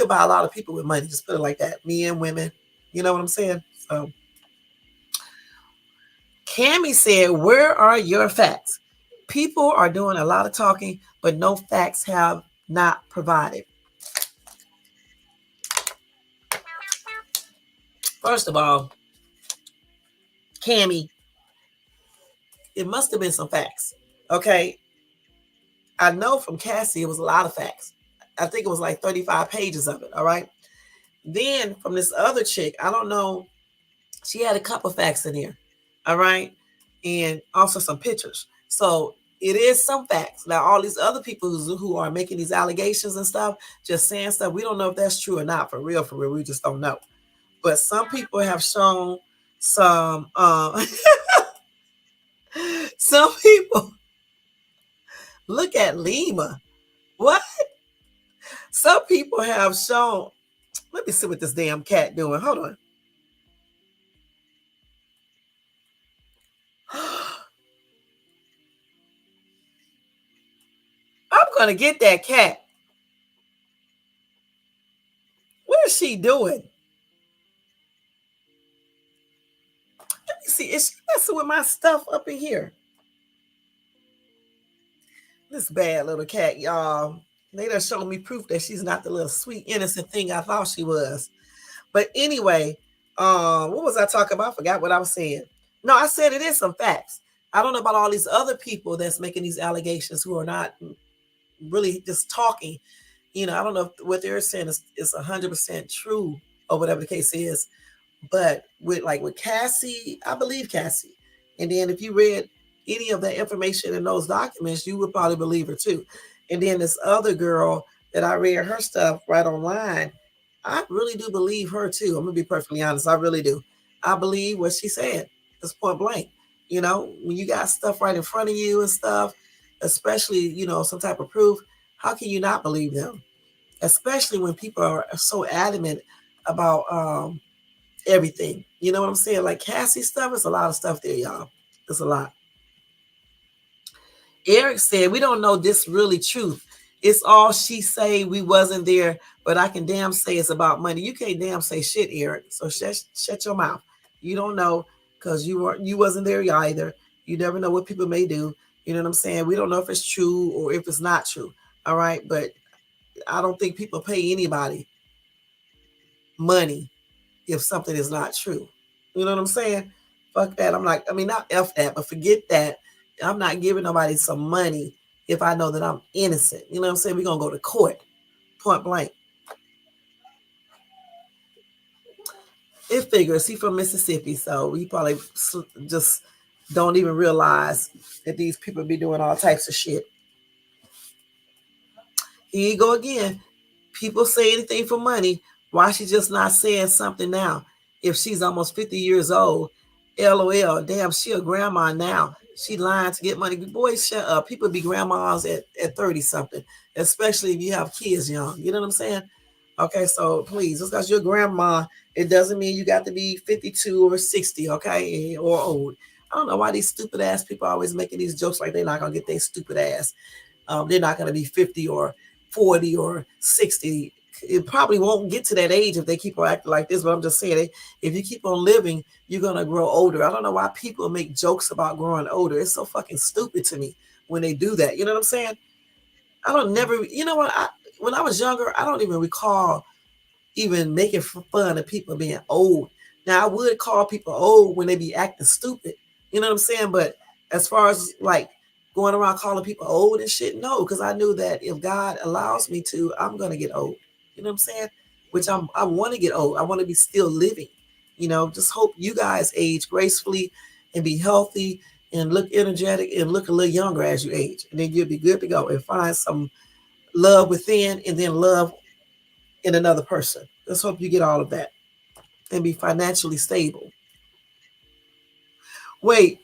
buy a lot of people with money. Just put it like that, men, women. You know what I'm saying? So Cammy said, "Where are your facts? People are doing a lot of talking, but no facts have not provided." First of all, Cammy, it must have been some facts. Okay. I know from Cassie it was a lot of facts. I think it was like 35 pages of it. All right. Then from this other chick, I don't know, she had a couple facts in here. All right. And also some pictures. So it is some facts. Now, all these other people who are making these allegations and stuff, just saying stuff, we don't know if that's true or not. For real, for real. We just don't know. But some people have shown some, some people, look at Lima. What? Some people have shown, let me see what this damn cat doing. Hold on. I'm going to get that cat. What is she doing? Let me see. Is she messing with my stuff up in here? This bad little cat, y'all. They done showed me proof that she's not the little sweet, innocent thing I thought she was. But anyway, what was I talking about? I forgot what I was saying. No, I said it is some facts. I don't know about all these other people that's making these allegations who are not really just talking. I don't know if what they're saying is 100% true or whatever the case is. But with Cassie, I believe Cassie. And then if you read any of that information in those documents, you would probably believe her too. And then this other girl that I read her stuff right online, I really do believe her too. I'm gonna be perfectly honest. I really do. I believe what she said. It's point blank. When you got stuff right in front of you and stuff, especially, some type of proof, how can you not believe them? Especially when people are so adamant about everything. You know what I'm saying? Like Cassie stuff, it's a lot of stuff there, y'all. It's a lot. Eric said, "We don't know this really truth. It's all she say. We wasn't there, but I can damn say it's about money." You can't damn say shit, Eric. So shut your mouth. You don't know because you wasn't there either. You never know what people may do. You know what I'm saying? We don't know if it's true or if it's not true. All right, but I don't think people pay anybody money if something is not true. You know what I'm saying? Fuck that. Not F that, but forget that. I'm not giving nobody some money if I know that I'm innocent. You know what I'm saying? We're going to go to court, point blank. It figures he from Mississippi, so he probably just don't even realize that these people be doing all types of shit. Here you go again. People say anything for money. Why she just not saying something now? If she's almost 50 years old, LOL, damn, she a grandma now. She lying to get money. Boy, shut up. People be grandmas at 30 something, especially if you have kids young. You know what I'm saying? Okay, so please, just because you're grandma, it doesn't mean you got to be 52 or 60, okay, or old. I don't know why these stupid ass people are always making these jokes like they're not gonna get their stupid ass. They're not gonna be 50 or 40 or 60. It probably won't get to that age if they keep on acting like this. But I'm just saying, if you keep on living, you're gonna grow older. I don't know why people make jokes about growing older. It's so fucking stupid to me when they do that. You know what I'm saying? I don't never. You know what? When I was younger, I don't even recall even making fun of people being old. Now I would call people old when they be acting stupid. You know what I'm saying? But as far as like going around calling people old and shit, no, because I knew that if God allows me to, I'm gonna get old. You know what I'm saying? Which I want to get old. I want to be still living. Just hope you guys age gracefully and be healthy and look energetic and look a little younger as you age. And then you'll be good to go and find some love within and then love in another person. Let's hope you get all of that and be financially stable. Wait,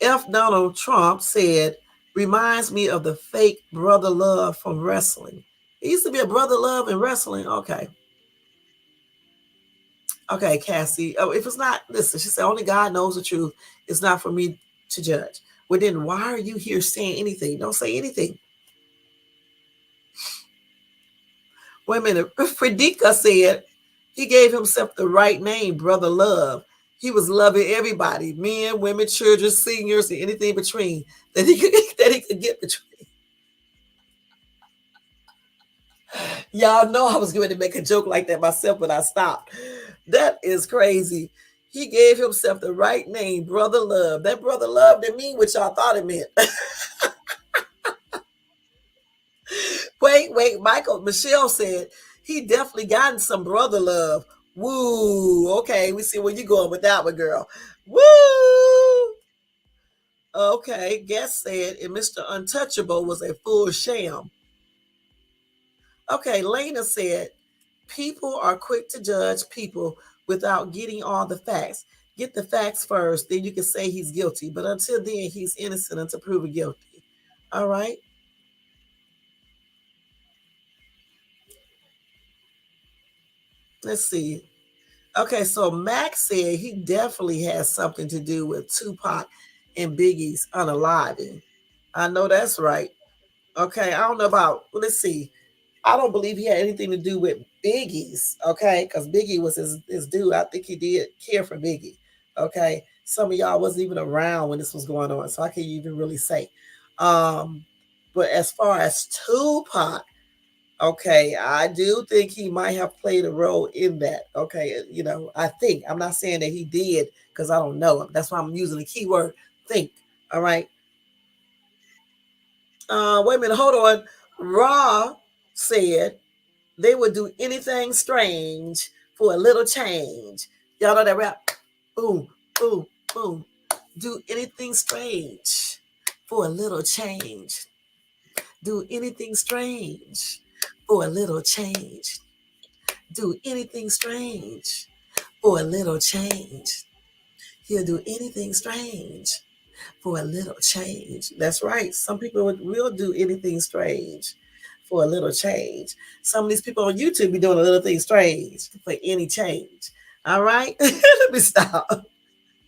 F. Donald Trump said Reminds me of the fake brother love from wrestling. It used to be a brother love in wrestling. Okay. Okay, Cassie. Oh, if it's not, listen, she said, only God knows the truth. It's not for me to judge. Well, then why are you here saying anything? Don't say anything. Wait a minute. Fredika said he gave himself the right name, Brother Love. He was loving everybody, men, women, children, seniors, and anything between that he could get between. Y'all know I was going to make a joke like that myself, but I stopped. That is crazy. He gave himself the right name, Brother Love. That Brother Love didn't mean what y'all thought it meant. Wait. Michelle said he definitely gotten some brother love. Woo. Okay, we see where you going with that one, girl. Woo. Okay, guest said, and Mr. Untouchable was a full sham. Okay, Lena said, people are quick to judge people without getting all the facts. Get the facts first, then you can say he's guilty. But until then, he's innocent until proven guilty. All right. Let's see. Okay, so Max said he definitely has something to do with Tupac and Biggie's unaliving. I know that's right. Okay, I don't know about, let's see. I don't believe he had anything to do with Biggie's, okay? Because Biggie was his dude. I think he did care for Biggie, okay? Some of y'all wasn't even around when this was going on, so I can't even really say. Um, but as far as Tupac, okay, I do think he might have played a role in that. Okay, I think. I'm not saying that he did because I don't know. That's why I'm using the keyword think. All right. Wait a minute, hold on. Ra said they would do anything strange for a little change. Y'all know that rap? Boom, boom, boom. Do anything strange for a little change. Do anything strange for a little change. Do anything strange for a little change. He'll do anything strange for a little change. That's right. Some people will do anything strange for a little change. Some of these people on YouTube be doing a little thing strange for any change. All right. Let me stop.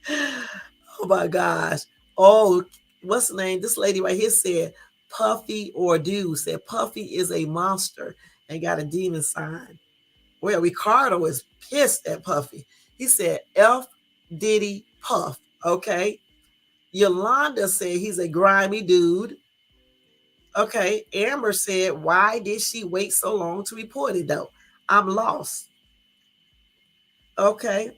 Oh my gosh. Oh, what's the name? This lady right here said Puffy or Do said Puffy is a monster and got a demon sign. Well, Ricardo is pissed at Puffy. He said, F Diddy Puff. Okay. Yolanda said he's a grimy dude. Okay. Amber said, why did she wait so long to report it though? I'm lost. Okay.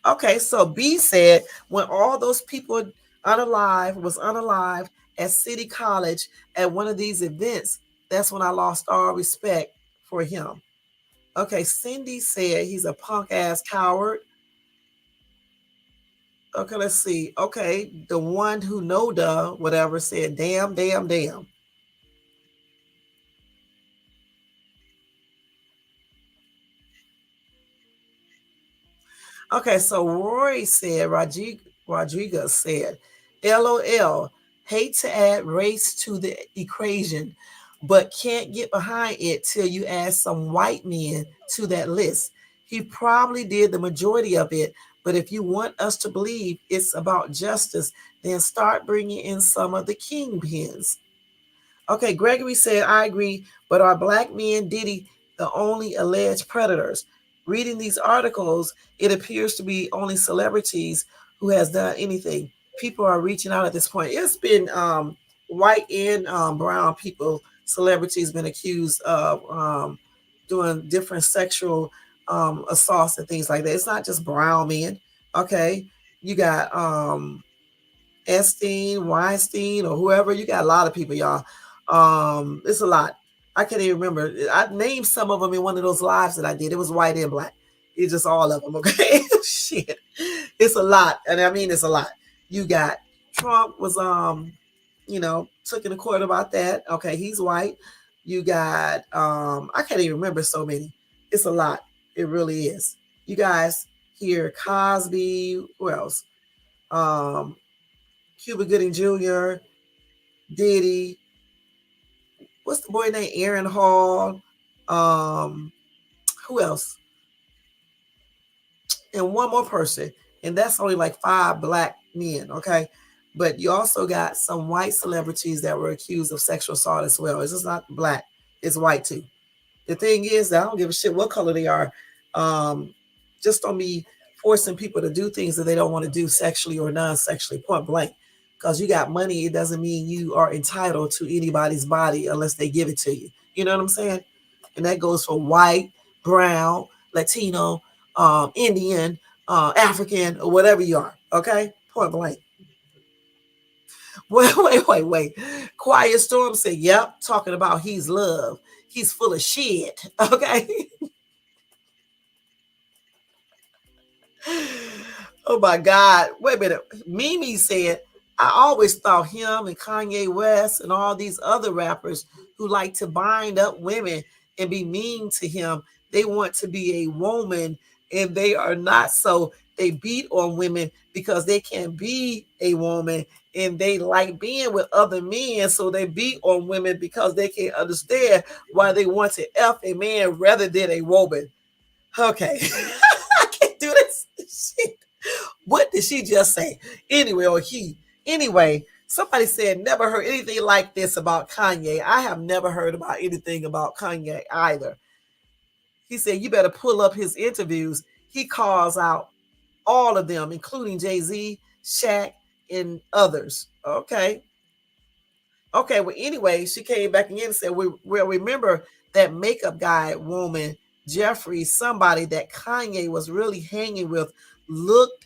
Okay. So B said, when all those people was unalive at City College at one of these events, that's when I lost all respect for him. Okay, Cindy said he's a punk ass coward. Okay, let's see. Okay, the one who know the whatever said, damn, damn, damn. Okay, so Rory said, Rodriguez said, LOL, hate to add race to the equation, but can't get behind it till you add some white men to that list. He probably did the majority of it, but if you want us to believe it's about justice, then start bringing in some of the kingpins. Okay, Gregory said, I agree, but are black men Diddy the only alleged predators? Reading these articles, it appears to be only celebrities who has done anything. People are reaching out at this point. It's been white and brown people, celebrities been accused of doing different sexual assaults and things like that. It's not just brown men. Okay, you got Epstein, Weinstein, or whoever. You got a lot of people, y'all. It's a lot. I can't even remember. I named some of them in one of those lives that I did. It was white and black. It's just all of them. Okay, shit. It's a lot, and I mean it's a lot. You got Trump was took in the court about that. Okay, he's white. You got I can't even remember so many. It's a lot. It really is. You guys hear Cosby. Who else? Um, Cuba Gooding Jr., Diddy. What's the boy named Aaron Hall? Um, who else? And one more person, and that's only like 5 black men. Okay, but you also got some white celebrities that were accused of sexual assault as well. It's just not black; it's white too. The thing is that I don't give a shit what color they are. Um, just don't be forcing people to do things that they don't want to do sexually or non-sexually, point blank. Because you got money, it doesn't mean you are entitled to anybody's body unless they give it to you. You know what I'm saying? And that goes for white, brown, Latino, Indian, African, or whatever you are. Okay? Point blank. Wait. Quiet Storm said, yep, talking about he's love. He's full of shit. Okay. Oh my God. Wait a minute. Mimi said, I always thought him and Kanye West and all these other rappers who like to bind up women and be mean to him, they want to be a woman and they are not. So they beat on women because they can't be a woman and they like being with other men. So they beat on women because they can't understand why they want to F a man rather than a woman. Okay. I can't do this shit. What did she just say? Anyway, or he. Anyway, somebody said never heard anything like this about Kanye. I have never heard about anything about Kanye either. He said you better pull up his interviews. He calls out all of them, including Jay-Z, Shaq, and others. Okay. Okay, well, anyway, she came back again and said, well, remember that makeup guy woman, Jeffrey, somebody that Kanye was really hanging with, looked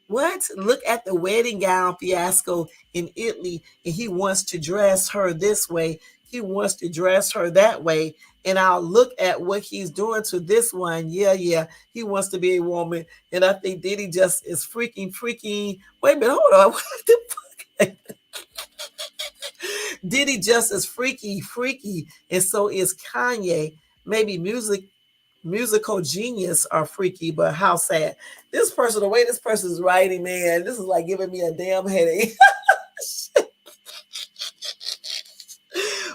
look at the wedding gown fiasco in Italy, and he wants to dress her this way. He wants to dress her that way. And I'll look at what he's doing to this one. Yeah. He wants to be a woman. And I think Diddy just is freaking. Wait a minute, hold on. What the fuck? Diddy just is freaky. And so is Kanye. Maybe musical genius are freaky, but how sad. This person, the way this person is writing, man, this is like giving me a damn headache.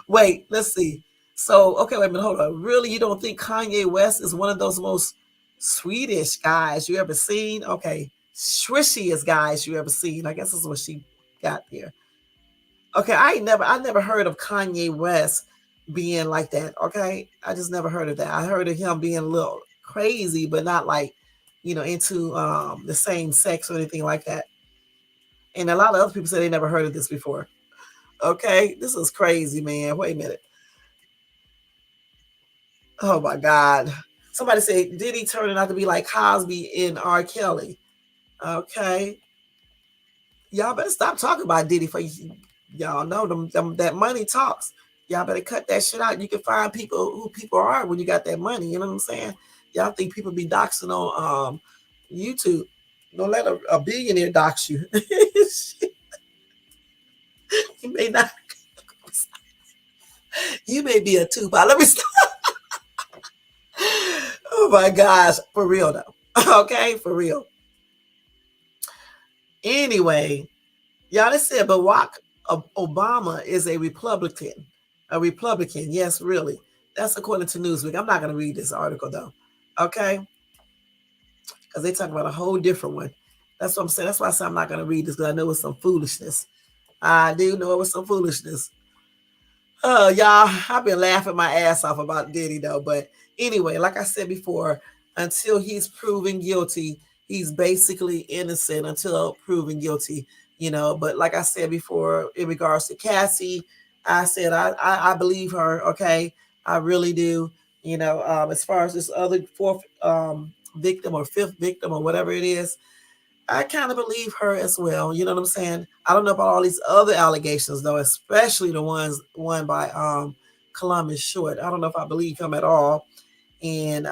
Wait, let's see. So, okay, wait a minute, hold on. Really, you don't think Kanye West is one of those most Swedish guys you ever seen? Okay, swishiest guys you ever seen. I guess that's what she got there. Okay, I never heard of Kanye West being like that. Okay, I just never heard of that. I heard of him being a little crazy, but not like, into the same sex or anything like that. And a lot of other people say they never heard of this before. Okay, this is crazy, man. Wait a minute. Oh my God. Somebody said, did he turn out to be like Cosby and R. Kelly? Okay. Y'all better stop talking about Diddy for y'all know them that money talks. Y'all better cut that shit out. You can find people who people are when you got that money. You know what I'm saying? Y'all think people be doxing on YouTube. Don't let a billionaire dox you. You may not. You may be a tupac. Let me stop. Oh my gosh. For real though. Okay, for real. Anyway, y'all just said Barack Obama is a Republican. A Republican, yes, really. That's according to Newsweek. I'm not going to read this article though. Okay, because they talk about a whole different one. That's what I'm saying. That's why I say I'm not going to read this, because I know it's some foolishness. I do know it was some foolishness. Oh, y'all, I've been laughing my ass off about Diddy though. But anyway, like I said before, until he's proven guilty, he's basically innocent until proven guilty. But like I said before, in regards to Cassie, I said I believe her. Okay, I really do. As far as this other fourth victim or fifth victim or whatever it is, I kind of believe her as well. You know what I'm saying? I don't know about all these other allegations though, especially the one by Columbus Short. I don't know if I believe him at all. And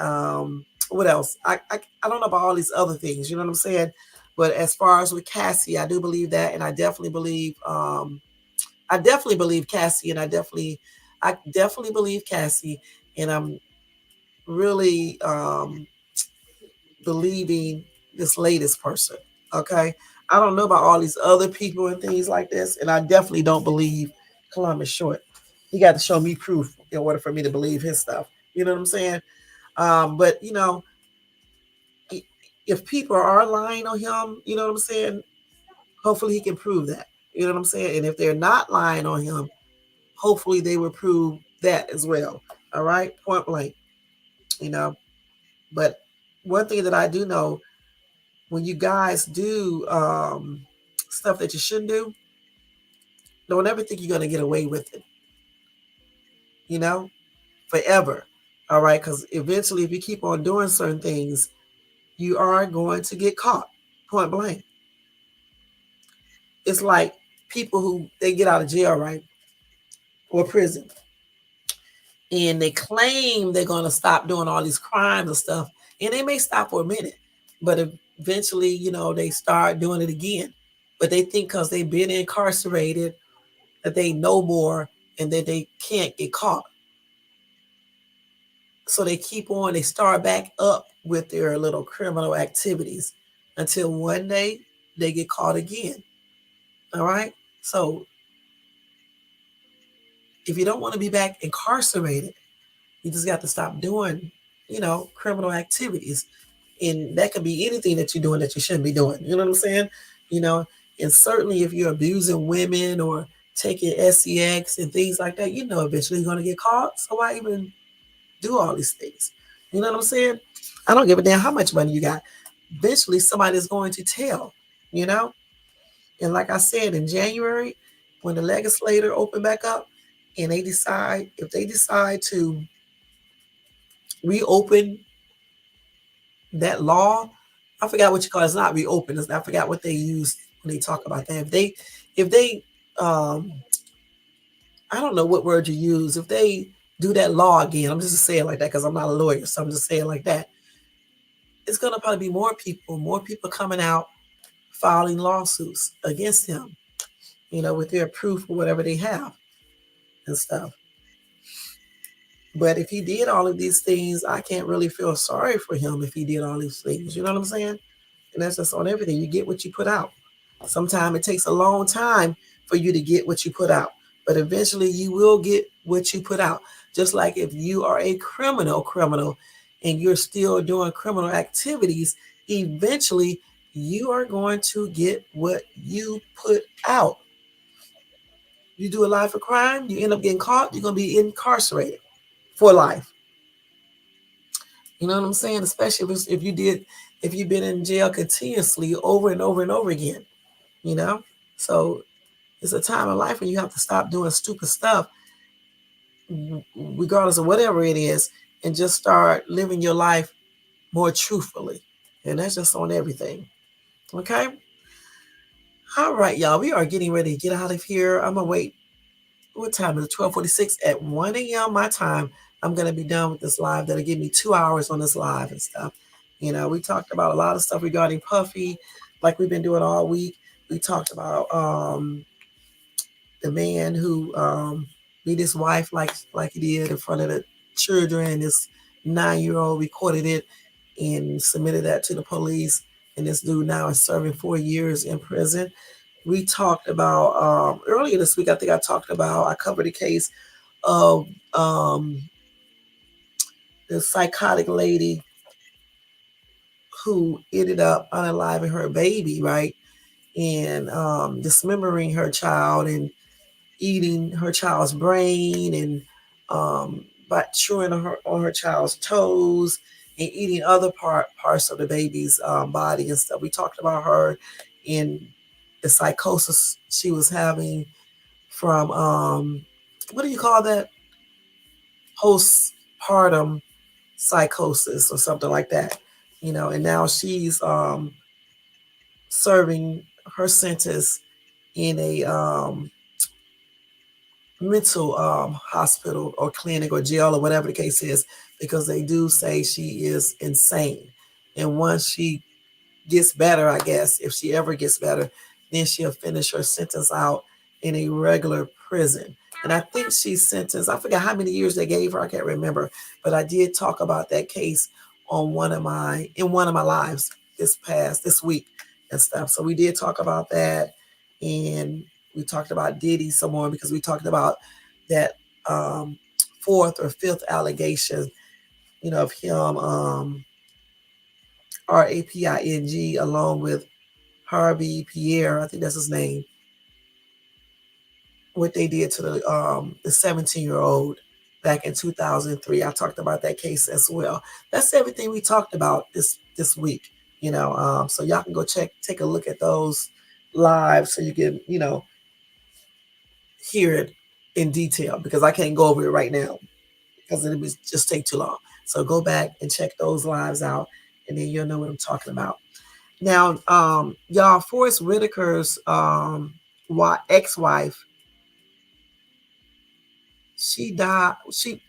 what else? I don't know about all these other things. You know what I'm saying? But as far as with Cassie, I do believe that, and I definitely believe Cassie, and I definitely believe Cassie, and I'm really believing this latest person. Okay, I don't know about all these other people and things like this, and I definitely don't believe Columbus Short. He got to show me proof in order for me to believe his stuff. You know what I'm saying? But you know, if people are lying on him, you know what I'm saying? Hopefully he can prove that. You know what I'm saying? And if they're not lying on him, hopefully they will prove that as well. All right, point blank. You know, but one thing that I do know, when you guys do stuff that you shouldn't do, don't ever think you're going to get away with it, you know, forever. All right. Because eventually, if you keep on doing certain things, you are going to get caught, point blank. It's like people who they get out of jail, right, or prison, and they claim they're going to stop doing all these crimes and stuff. And they may stop for a minute, but eventually, you know, they start doing it again. But they think because they've been incarcerated that they know more and that they can't get caught. So they keep on, they start back up with their little criminal activities until one day they get caught again. All right. So if you don't want to be back incarcerated, you just got to stop doing, you know, criminal activities. And that could be anything that you're doing that you shouldn't be doing. You know what I'm saying? You know, and certainly if you're abusing women or taking sex and things like that, you know, eventually you're going to get caught. So why even do all these things? You know what I'm saying? I don't give a damn how much money you got. Eventually somebody's going to tell, you know? And like I said, in January, when the legislator open back up and they decide, if they decide to reopen that law, I forgot what you call it. It's not reopen. I forgot what they use when they talk about that. If they, I don't know what word you use. If they do that law again, I'm just saying like that because I'm not a lawyer, so I'm just saying like that. It's gonna probably be more people coming out filing lawsuits against him, you know, with their proof or whatever they have and stuff. But if he did all of these things, I can't really feel sorry for him if he did all these things. You know what I'm saying? And that's just on everything. You get what you put out. Sometimes it takes a long time for you to get what you put out, but eventually you will get what you put out. Just like if you are a criminal, and you're still doing criminal activities, eventually you are going to get what you put out. You do a life of crime, you end up getting caught, you're going to be incarcerated for life. You know what I'm saying? Especially if you've been in jail continuously over and over and over again, you know? So it's a time in life when you have to stop doing stupid stuff, regardless of whatever it is, and just start living your life more truthfully. And that's just on everything. Okay? All right, y'all. We are getting ready to get out of here. I'm going to wait. What time is it? 12:46 at 1 a.m. my time. I'm going to be done with this live. That'll give me 2 hours on this live and stuff. You know, we talked about a lot of stuff regarding Puffy, like we've been doing all week. We talked about the man who beat his wife like he did in front of the children. This 9-year-old recorded it and submitted that to the police. And this dude now is serving 4 years in prison. We talked about earlier this week, I covered a case of the psychotic lady who ended up unaliving her baby, right? And dismembering her child and eating her child's brain and by chewing on her child's toes and eating other parts of the baby's body and stuff. We talked about her in the psychosis she was having from what do you call that? Postpartum psychosis or something like that. You know, and now she's serving her sentence in a mental hospital or clinic or jail or whatever the case is, because they do say she is insane. And once she gets better, I guess, if she ever gets better, then she'll finish her sentence out in a regular prison. And I think she's sentenced, I forgot how many years they gave her, I can't remember, but I did talk about that case on one of my lives this week and stuff. So we did talk about that, and we talked about Diddy some more because we talked about that fourth or fifth allegation, of him, Raping, along with Harvey Pierre, I think that's his name, what they did to the 17-year-old back in 2003. I talked about that case as well. That's everything we talked about this week. So y'all can go take a look at those live so you can hear it in detail, because I can't go over it right now because it would just take too long. So go back and check those lives out, and then you'll know what I'm talking about. Now, y'all, Forrest Whitaker's ex-wife, she died. She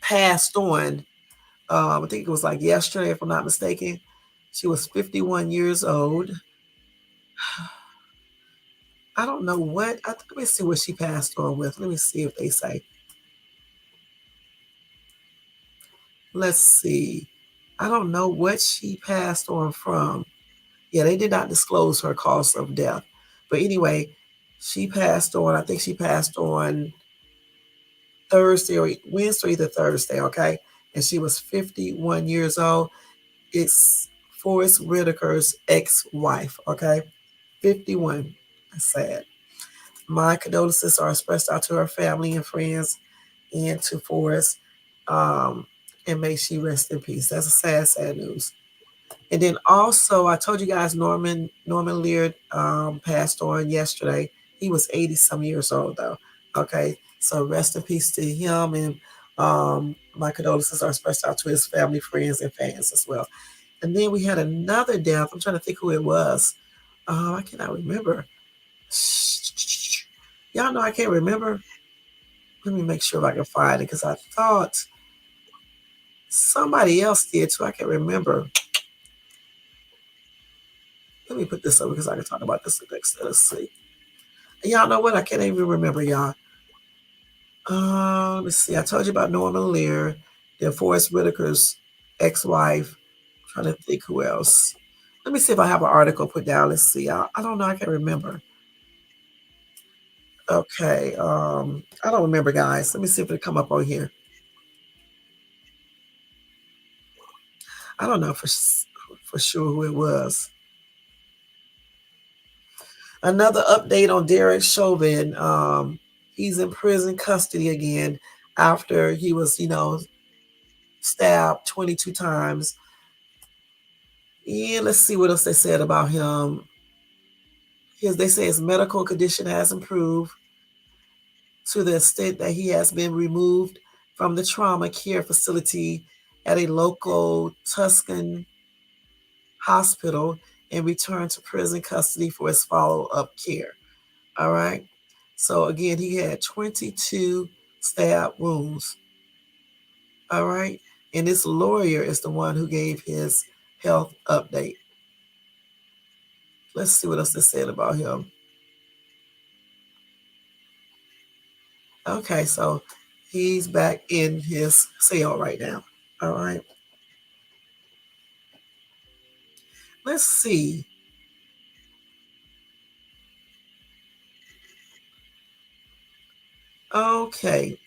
passed on. I think it was like yesterday, if I'm not mistaken. She was 51 years old. I don't know what. Let me see what she passed on with. Let me see if they say. Let's see. I don't know what she passed on from. Yeah, they did not disclose her cause of death. But anyway, she passed on. I think she passed on Thursday or Wednesday, either Thursday, okay? And she was 51 years old. It's Forrest Whitaker's ex-wife, okay? 51. That's sad. My condolences are expressed out to her family and friends and to Forrest. And may she rest in peace. That's a sad, sad news. And then also, I told you guys Norman Lear passed on yesterday. He was 80 some years old though. Okay, so rest in peace to him, and my condolences are expressed out to his family, friends, and fans as well. And then we had another death. I'm trying to think who it was. I cannot remember. Y'all know I can't remember. Let me make sure if I can find it, because I thought somebody else did too. I can't remember. Let me put this up because I can talk about this next. Let's see. And y'all know what? I can't even remember, y'all. Let me see. I told you about Norman Lear, then Forrest Whitaker's ex-wife. I'm trying to think who else. Let me see if I have an article put down. Let's see. I don't know. I can't remember. Okay. I don't remember, guys. Let me see if it come up on here. I don't know for sure who it was. Another update on Derek Chauvin. He's in prison custody again after he was, stabbed 22 times. And let's see what else they said about him. They say his medical condition has improved to the extent that he has been removed from the trauma care facility at a local Tuscan hospital and returned to prison custody for his follow-up care. All right. So again, he had 22 stab wounds. All right. And this lawyer is the one who gave his health update. Let's see what else they said about him. Okay, so he's back in his cell right now. All right. Let's see. Okay.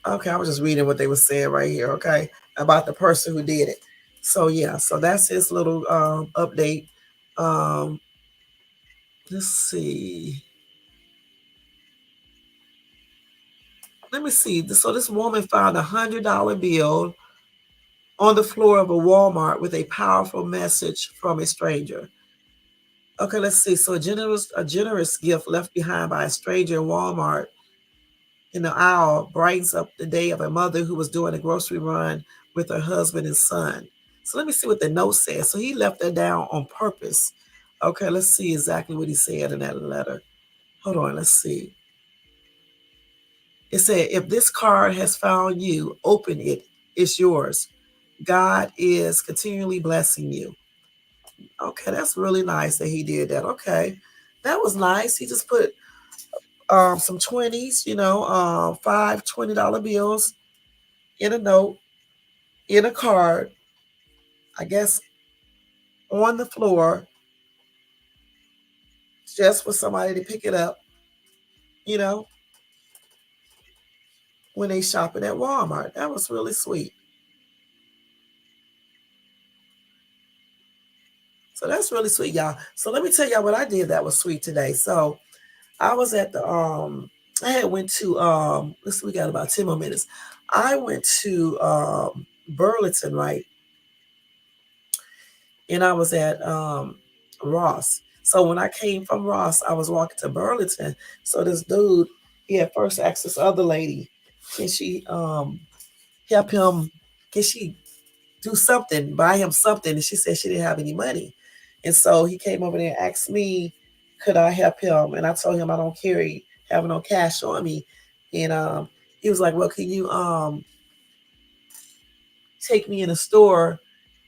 Okay, I was just reading what they were saying right here, okay, about the person who did it. So yeah, so that's his little update. Um, let's see. Let me see. So this woman found $100 bill on the floor of a Walmart with a powerful message from a stranger. Okay, let's see. So a generous gift left behind by a stranger in Walmart in the aisle brightens up the day of a mother who was doing a grocery run with her husband and son. So let me see what the note says. So he left that down on purpose. Okay, let's see exactly what he said in that letter. Hold on, let's see. It said, if this card has found you, open it. It's yours. God is continually blessing you. Okay, that's really nice that he did that. Okay, that was nice. He just put some 20s, five $20 bills in a note, in a card. I guess on the floor just for somebody to pick it up, you know, when they shopping at Walmart. That was really sweet. So that's really sweet, y'all. So let me tell y'all what I did that was sweet today. So I was at the I had went to let's see, we got about 10 more minutes. I went to Burlington, right? And I was at Ross. So when I came from Ross, I was walking to Burlington. So this dude, he at first asked this other lady, can she help him? Can she do something, buy him something? And she said she didn't have any money. And so he came over there and asked me, could I help him? And I told him I don't carry have no cash on me. And he was like, well, can you take me in a store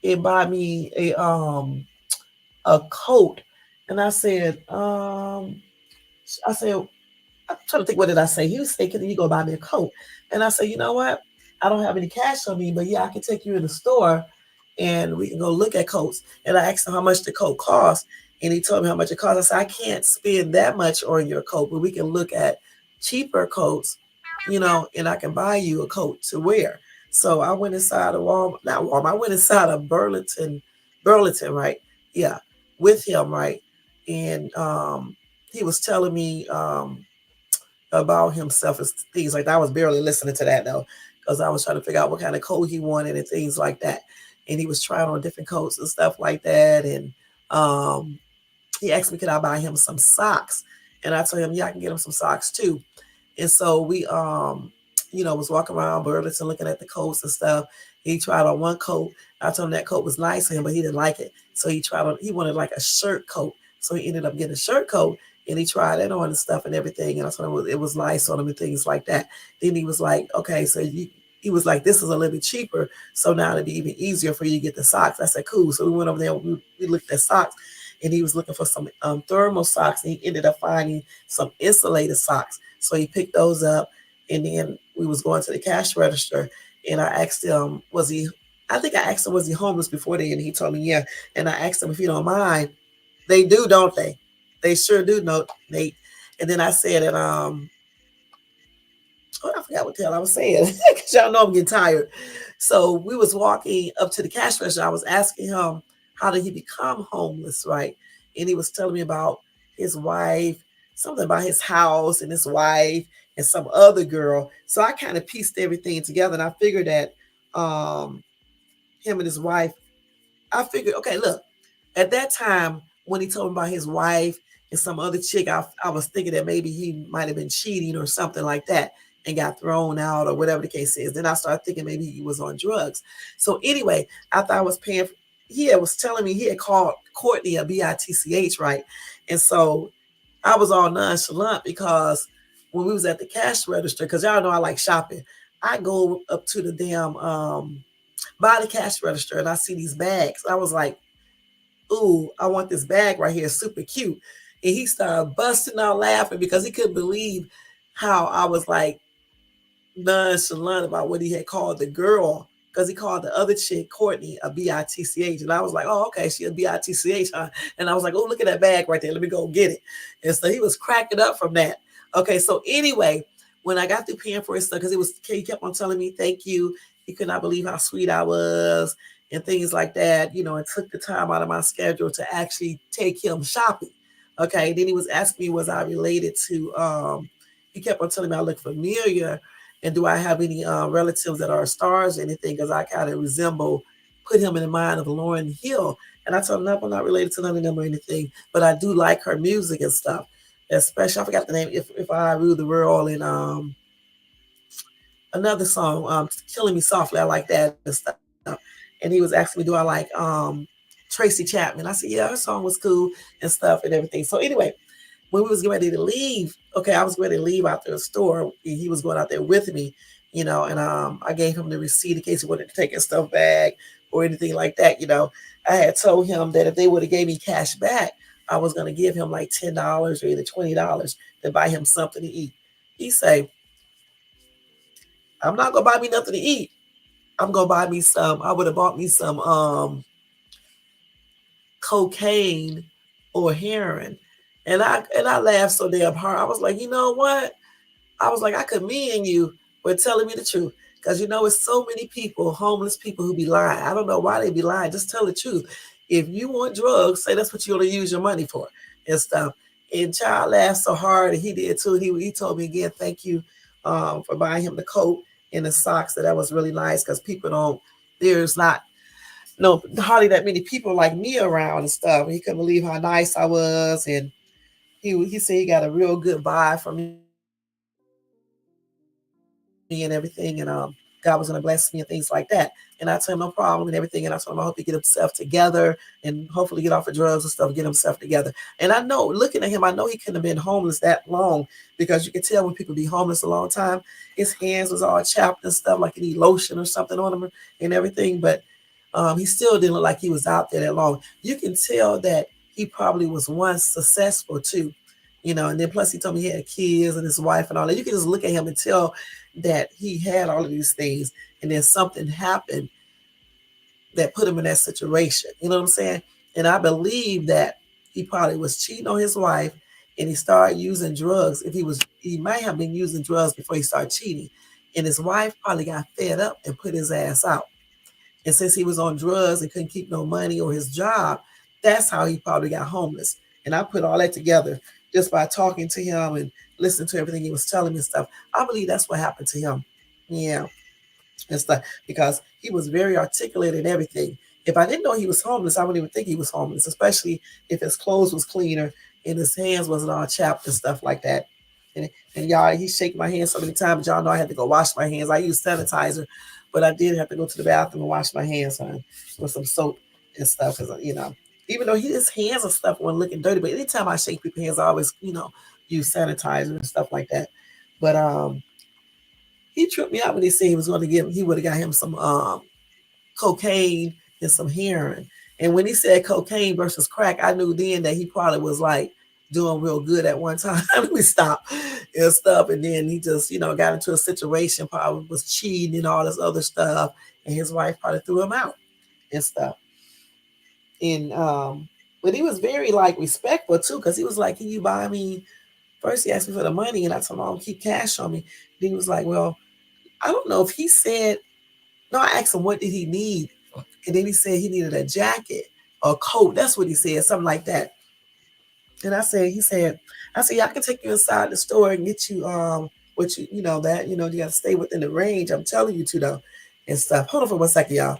and buy me a coat? And I said, I'm trying to think, what did I say? He was saying, can you go buy me a coat? And I said, you know what? I don't have any cash on me, but yeah, I can take you in the store and we can go look at coats. And I asked him how much the coat cost. And he told me how much it cost. I said, I can't spend that much on your coat, but we can look at cheaper coats, and I can buy you a coat to wear. So I went inside of Walmart, not Walmart, I went inside of Burlington, right? Yeah, with him, right? And he was telling me about himself and things like that. I was barely listening to that though, because I was trying to figure out what kind of coat he wanted and things like that. And he was trying on different coats and stuff like that. And um, he asked me, could I buy him some socks? And I told him, yeah, I can get him some socks too. And so we, was walking around Burlington looking at the coats and stuff. He tried on one coat. I told him that coat was nice for him, but he didn't like it. So he wanted like a shirt coat. So he ended up getting a shirt coat and he tried it on and stuff and everything. And I told him it was nice on him and things like that. Then he was like, okay, he was like, this is a little bit cheaper. So now it'd be even easier for you to get the socks. I said, cool. So we went over there, we looked at socks and he was looking for some thermal socks. And he ended up finding some insulated socks. So he picked those up. And then we was going to the cash register and I asked him, I think I asked him, was he homeless before then? And he told me, yeah. And I asked him, if you don't mind, they do, don't they? They sure do, know, Nate. And then I said, and I forgot what the hell I was saying because y'all know I'm getting tired. So we was walking up to the cash register. I was asking him, how did he become homeless, right? And he was telling me about his wife, something about his house and his wife and some other girl. So I kind of pieced everything together and I figured that him and his wife, I figured, okay, look, at that time when he told me about his wife and some other chick, I was thinking that maybe he might have been cheating or something like that and got thrown out or whatever the case is. Then I started thinking maybe he was on drugs. So anyway, after I was paying, he was telling me he had called Courtney a bitch, right? And so I was all nonchalant because when we was at the cash register, because y'all know I like shopping, I go up to the damn by the cash register and I see these bags. I was like, ooh, I want this bag right here, super cute. And he started busting out laughing because he couldn't believe how I was like nonchalant about what he had called the girl, because he called the other chick Courtney a bitch. And I was like, oh, okay, she a bitch, huh? And I was like, oh, look at that bag right there. Let me go get it. And so he was cracking up from that. Okay, so anyway, when I got through paying for his stuff, because he kept on telling me thank you. He could not believe how sweet I was and things like that, and took the time out of my schedule to actually take him shopping. Okay, then he was asking me, was I related to, he kept on telling me I look familiar, and do I have any relatives that are stars or anything, because I kind of resemble, put him in the mind of Lauryn Hill. And I told him, no, I'm not related to none of them or anything, but I do like her music and stuff. Especially, I forgot the name, If I Rule the World, and another song, Killing Me Softly. I like that and stuff. And he was asking me, do I like Tracy Chapman? I said, yeah, her song was cool and stuff and everything. So anyway, when we was getting ready to leave, okay, I was ready to leave out the store, and he was going out there with me, and I gave him the receipt in case he wanted to take his stuff back or anything like that. I had told him that if they would have gave me cash back, I was going to give him like $10 or either $20 to buy him something to eat. He say, I'm not gonna buy me nothing to eat. I'm gonna buy me some. I would have bought me some cocaine or heroin. And I laughed so damn hard. I was like, you know what? I was like, I commend you for telling me the truth. Because you know, it's so many people, homeless people who be lying. I don't know why they be lying. Just tell the truth. If you want drugs, say that's what you're gonna use your money for and stuff. And child laughed so hard, and he did too. He told me again, thank you for buying him the coat and the socks. That was really nice because people don't. There's not no hardly that many people like me around and stuff. He couldn't believe how nice I was, and he said he got a real good vibe from me and everything, and God was gonna bless me and things like that. And I told him no problem and everything, and I told him I hope he get himself together and hopefully get off of drugs and stuff, get himself together. And I know, looking at him, I know he couldn't have been homeless that long because you can tell when people be homeless a long time, his hands was all chapped and stuff like he need lotion or something on him and everything, but he still didn't look like he was out there that long. You can tell that he probably was once successful too, and then plus he told me he had kids and his wife and all that. You can just look at him and tell that he had all of these things, and then something happened that put him in that situation. You know what I'm saying? And I believe that he probably was cheating on his wife, and he started using drugs. He might have been using drugs before he started cheating, and his wife probably got fed up and put his ass out. And since he was on drugs and couldn't keep no money or his job, that's how he probably got homeless. And I put all that together just by talking to him and listening to everything he was telling me and stuff. I believe that's what happened to him. Yeah, and stuff because he was very articulate and everything. If I didn't know he was homeless, I wouldn't even think he was homeless, especially if his clothes was cleaner and his hands wasn't all chapped and stuff like that. And y'all, he shake my hands so many times. Y'all know I had to go wash my hands. I use sanitizer, but I did have to go to the bathroom and wash my hands with some soap and stuff. Because even though his hands and stuff weren't looking dirty, but anytime I shake people's hands, I always use sanitizer and stuff like that. But he tripped me out when he said he would have got him some cocaine and some heroin. And when he said cocaine versus crack, I knew then that he probably was like doing real good at one time. We stopped and stuff. And then he just, got into a situation, probably was cheating and all this other stuff. And his wife probably threw him out and stuff. And but he was very like respectful too, because he was like, can you buy me? First he asked me for the money, and I told him I don't keep cash on me. Then he was like, well, I don't know if he said, no, I asked him what did he need. And then he said he needed a jacket or a coat. That's what he said, something like that. And I said, yeah, I can take you inside the store and get you what you got to stay within the range. I'm telling you to though and stuff. Hold on for 1 second, y'all.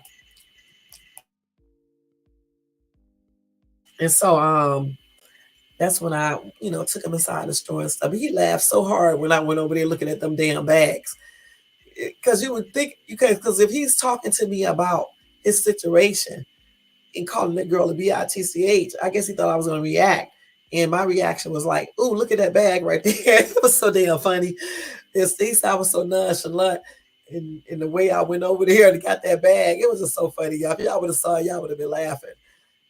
And so that's when I, took him inside the store and stuff. But he laughed so hard when I went over there looking at them damn bags. Because you would think, because if he's talking to me about his situation and calling that girl a bitch, I guess he thought I was going to react. And my reaction was like, ooh, look at that bag right there. It was so damn funny. He said I was so nonchalant. And the way I went over there and got that bag, it was just so funny. Y'all. If y'all would have saw it, y'all would have been laughing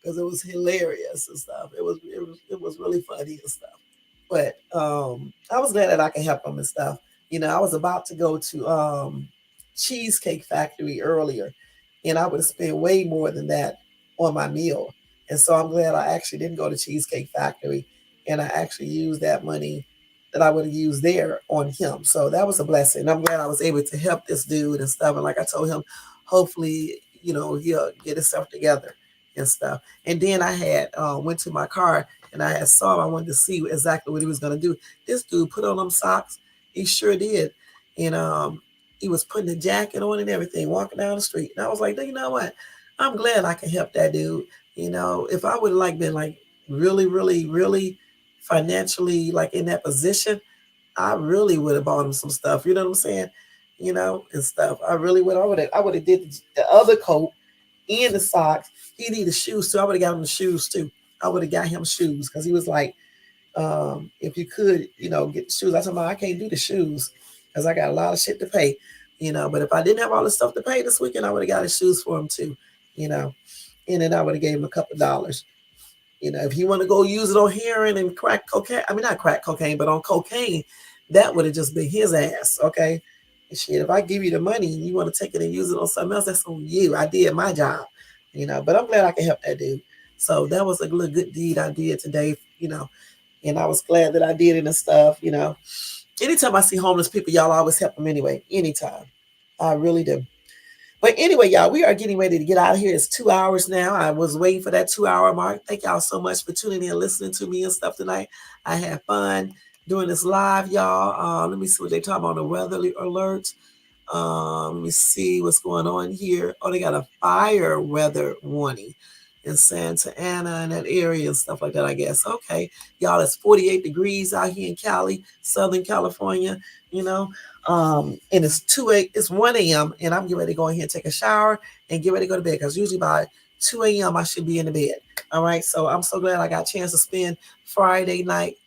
because it was hilarious and stuff. It was really funny and stuff. But I was glad that I could help him and stuff. I was about to go to Cheesecake Factory earlier, and I would have spent way more than that on my meal. And so I'm glad I actually didn't go to Cheesecake Factory, and I actually used that money that I would have used there on him. So that was a blessing. I'm glad I was able to help this dude and stuff. And like I told him, hopefully, he'll get himself together and stuff. And then I had went to my car and I had saw him. I wanted to see exactly what he was going to do. This dude put on them socks. He sure did. And he was putting a jacket on and everything, walking down the street. And I was like, you know what? I'm glad I can help that dude. If I would have been really, really, really financially in that position, I really would have bought him some stuff. You know what I'm saying? And stuff. I really would. I would have did the other coat and the socks. He needed shoes too. I would have got him the shoes too. I would have got him shoes because he was like, if you could, get the shoes. I told him I can't do the shoes because I got a lot of shit to pay. But if I didn't have all the stuff to pay this weekend, I would have got his shoes for him too. And then I would have gave him a couple of dollars. If he want to go use it on heroin and crack cocaine, I mean, not crack cocaine, but on cocaine, that would have just been his ass, okay? And shit, if I give you the money and you want to take it and use it on something else, that's on you. I did my job, but I'm glad I can help that dude. So that was a little good deed I did today, and I was glad that I did it and stuff. Anytime I see homeless people, y'all always help them anyway. Anytime. I really do. But anyway, y'all, we are getting ready to get out of here. It's 2 hours now. I was waiting for that 2 hour mark. Thank y'all so much for tuning in, listening to me and stuff tonight. I had fun doing this live, y'all. Let me see what they talking about on the weather alerts. Let me see what's going on here. Oh, they got a fire weather warning in Santa Ana and that area and stuff like that, I guess. Okay. Y'all, it's 48 degrees out here in Cali, Southern California, you know. And it's 1 a.m. and I'm getting ready to go in here and take a shower and get ready to go to bed because usually by 2 a.m. I should be in the bed. All right. So I'm so glad I got a chance to spend Friday night,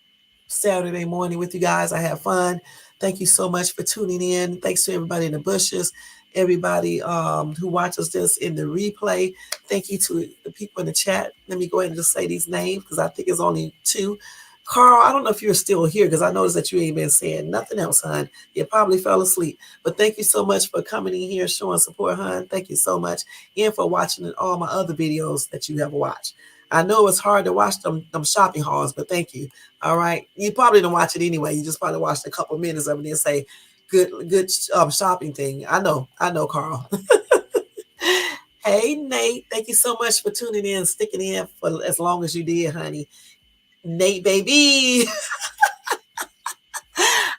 Saturday morning with you guys. I had fun. Thank you so much for tuning in. Thanks to everybody in the bushes, everybody who watches this in the replay. Thank you to the people in the chat. Let me go ahead and just say these names because I think it's only two. Carl, I don't know if you're still here because I noticed that you ain't been saying nothing else, hon. You probably fell asleep. But thank you so much for coming in here, showing support, hon. Thank you so much. And for watching all my other videos that you have watched. I know it's hard to watch them shopping hauls, but thank you. All right. You probably don't watch it anyway. You just probably watched a couple minutes of it and say, good shopping thing. I know, Carl. Hey, Nate. Thank you so much for tuning in, sticking in for as long as you did, honey. Nate, baby.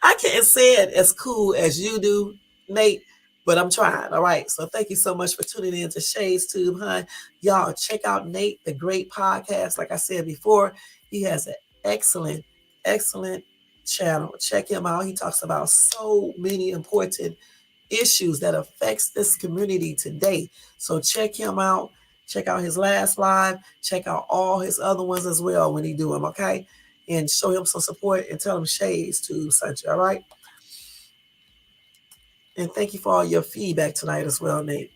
I can't say it as cool as you do, Nate, but I'm trying. All right. So thank you so much for tuning in to Shades Tube, hon. Y'all check out Nate, the great podcast. Like I said before, he has an excellent, excellent channel. Check him out. He talks about so many important issues that affects this community today. So check him out. Check out his last live. Check out all his other ones as well when he do them, okay? And show him some support and tell him Shades to send you, all right? And thank you for all your feedback tonight as well, Nate.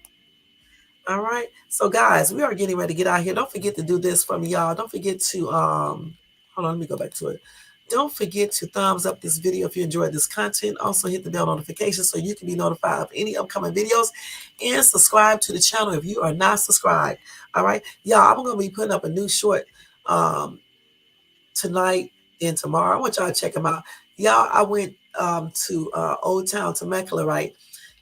All right. So guys, we are getting ready to get out here. Don't forget to do this for me, y'all. Don't forget to hold on, let me go back to it. Don't forget to thumbs up this video if you enjoyed this content. Also hit the bell notification so you can be notified of any upcoming videos, and subscribe to the channel if you are not subscribed. All right. Y'all, I'm going to be putting up a new short tonight and tomorrow. I want y'all to check them out. Y'all, I went to Old Town Temecula, right?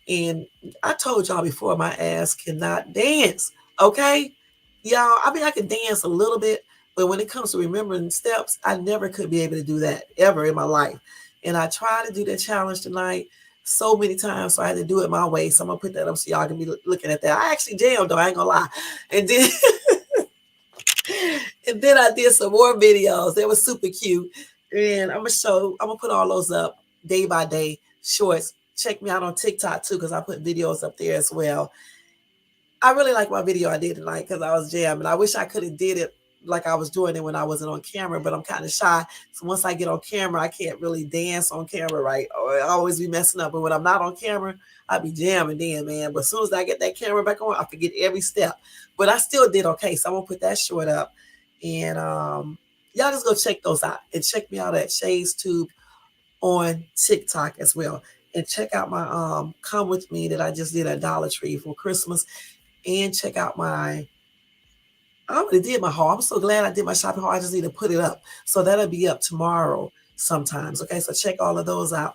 And I told y'all before, my ass cannot dance. Okay? Y'all, I mean, I can dance a little bit, but when it comes to remembering steps, I never could be able to do that ever in my life. And I tried to do that challenge tonight so many times, so I had to do it my way. So I'm going to put that up so y'all can be looking at that. I actually jammed, though. I ain't going to lie. And then... and then I did some more videos. They were super cute. And I'm gonna put all those up day by day, shorts. Check me out on TikTok too, because I put videos up there as well. I really like my video I did tonight because I was jamming. I wish I could have did it like I was doing it when I wasn't on camera, but I'm kind of shy. So once I get on camera, I can't really dance on camera, right? Or I always be messing up. But when I'm not on camera, I be jamming then, man. But as soon as I get that camera back on, I forget every step. But I still did okay. So I'm gonna put that short up. And y'all just go check those out. And check me out at Shades Tube on TikTok as well. And check out my Come With Me that I just did at Dollar Tree for Christmas. And check out I already did my haul. I'm so glad I did my shopping haul. I just need to put it up. So that'll be up tomorrow sometimes. Okay, so check all of those out.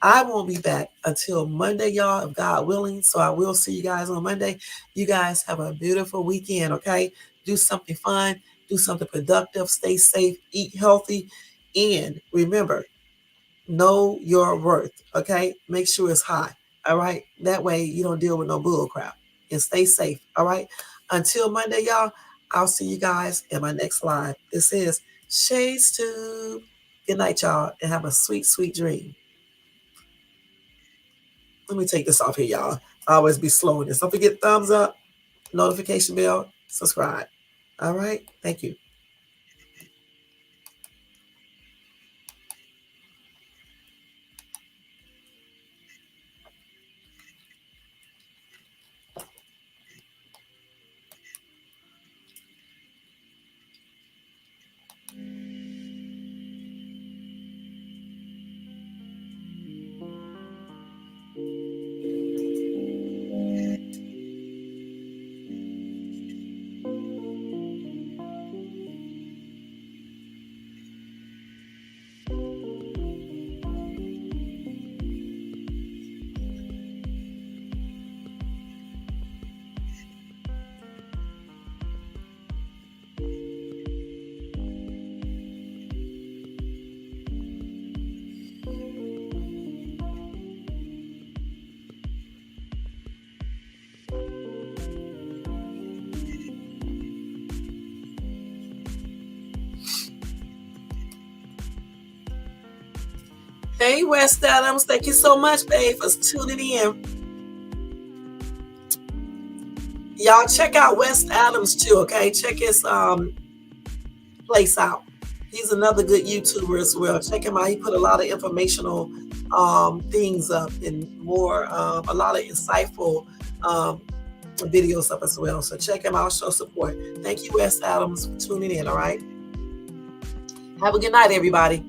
I won't be back until Monday, y'all, if God willing. So I will see you guys on Monday. You guys have a beautiful weekend, okay? Do something fun. Do something productive. Stay safe. Eat healthy. And remember, know your worth, okay? Make sure it's high, all right? That way you don't deal with no bull crap. And stay safe, all right? Until Monday, y'all, I'll see you guys in my next live. This is Shades Tube. Good night, y'all, and have a sweet, sweet dream. Let me take this off here, y'all. I always be slow in this. Don't forget thumbs up, notification bell, subscribe. All right? Thank you. Hey, West Adams. Thank you so much, babe, for tuning in. Y'all check out West Adams too, okay? Check his place out. He's another good YouTuber as well. Check him out. He put a lot of informational things up and more, a lot of insightful videos up as well. So check him out, show support. Thank you, West Adams, for tuning in, all right? Have a good night, everybody.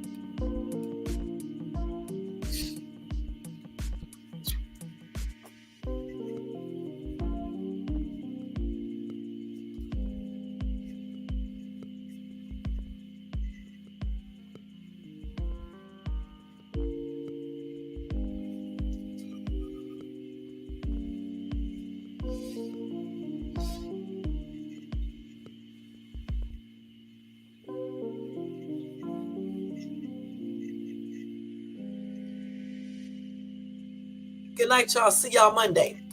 Good night, y'all. See y'all Monday.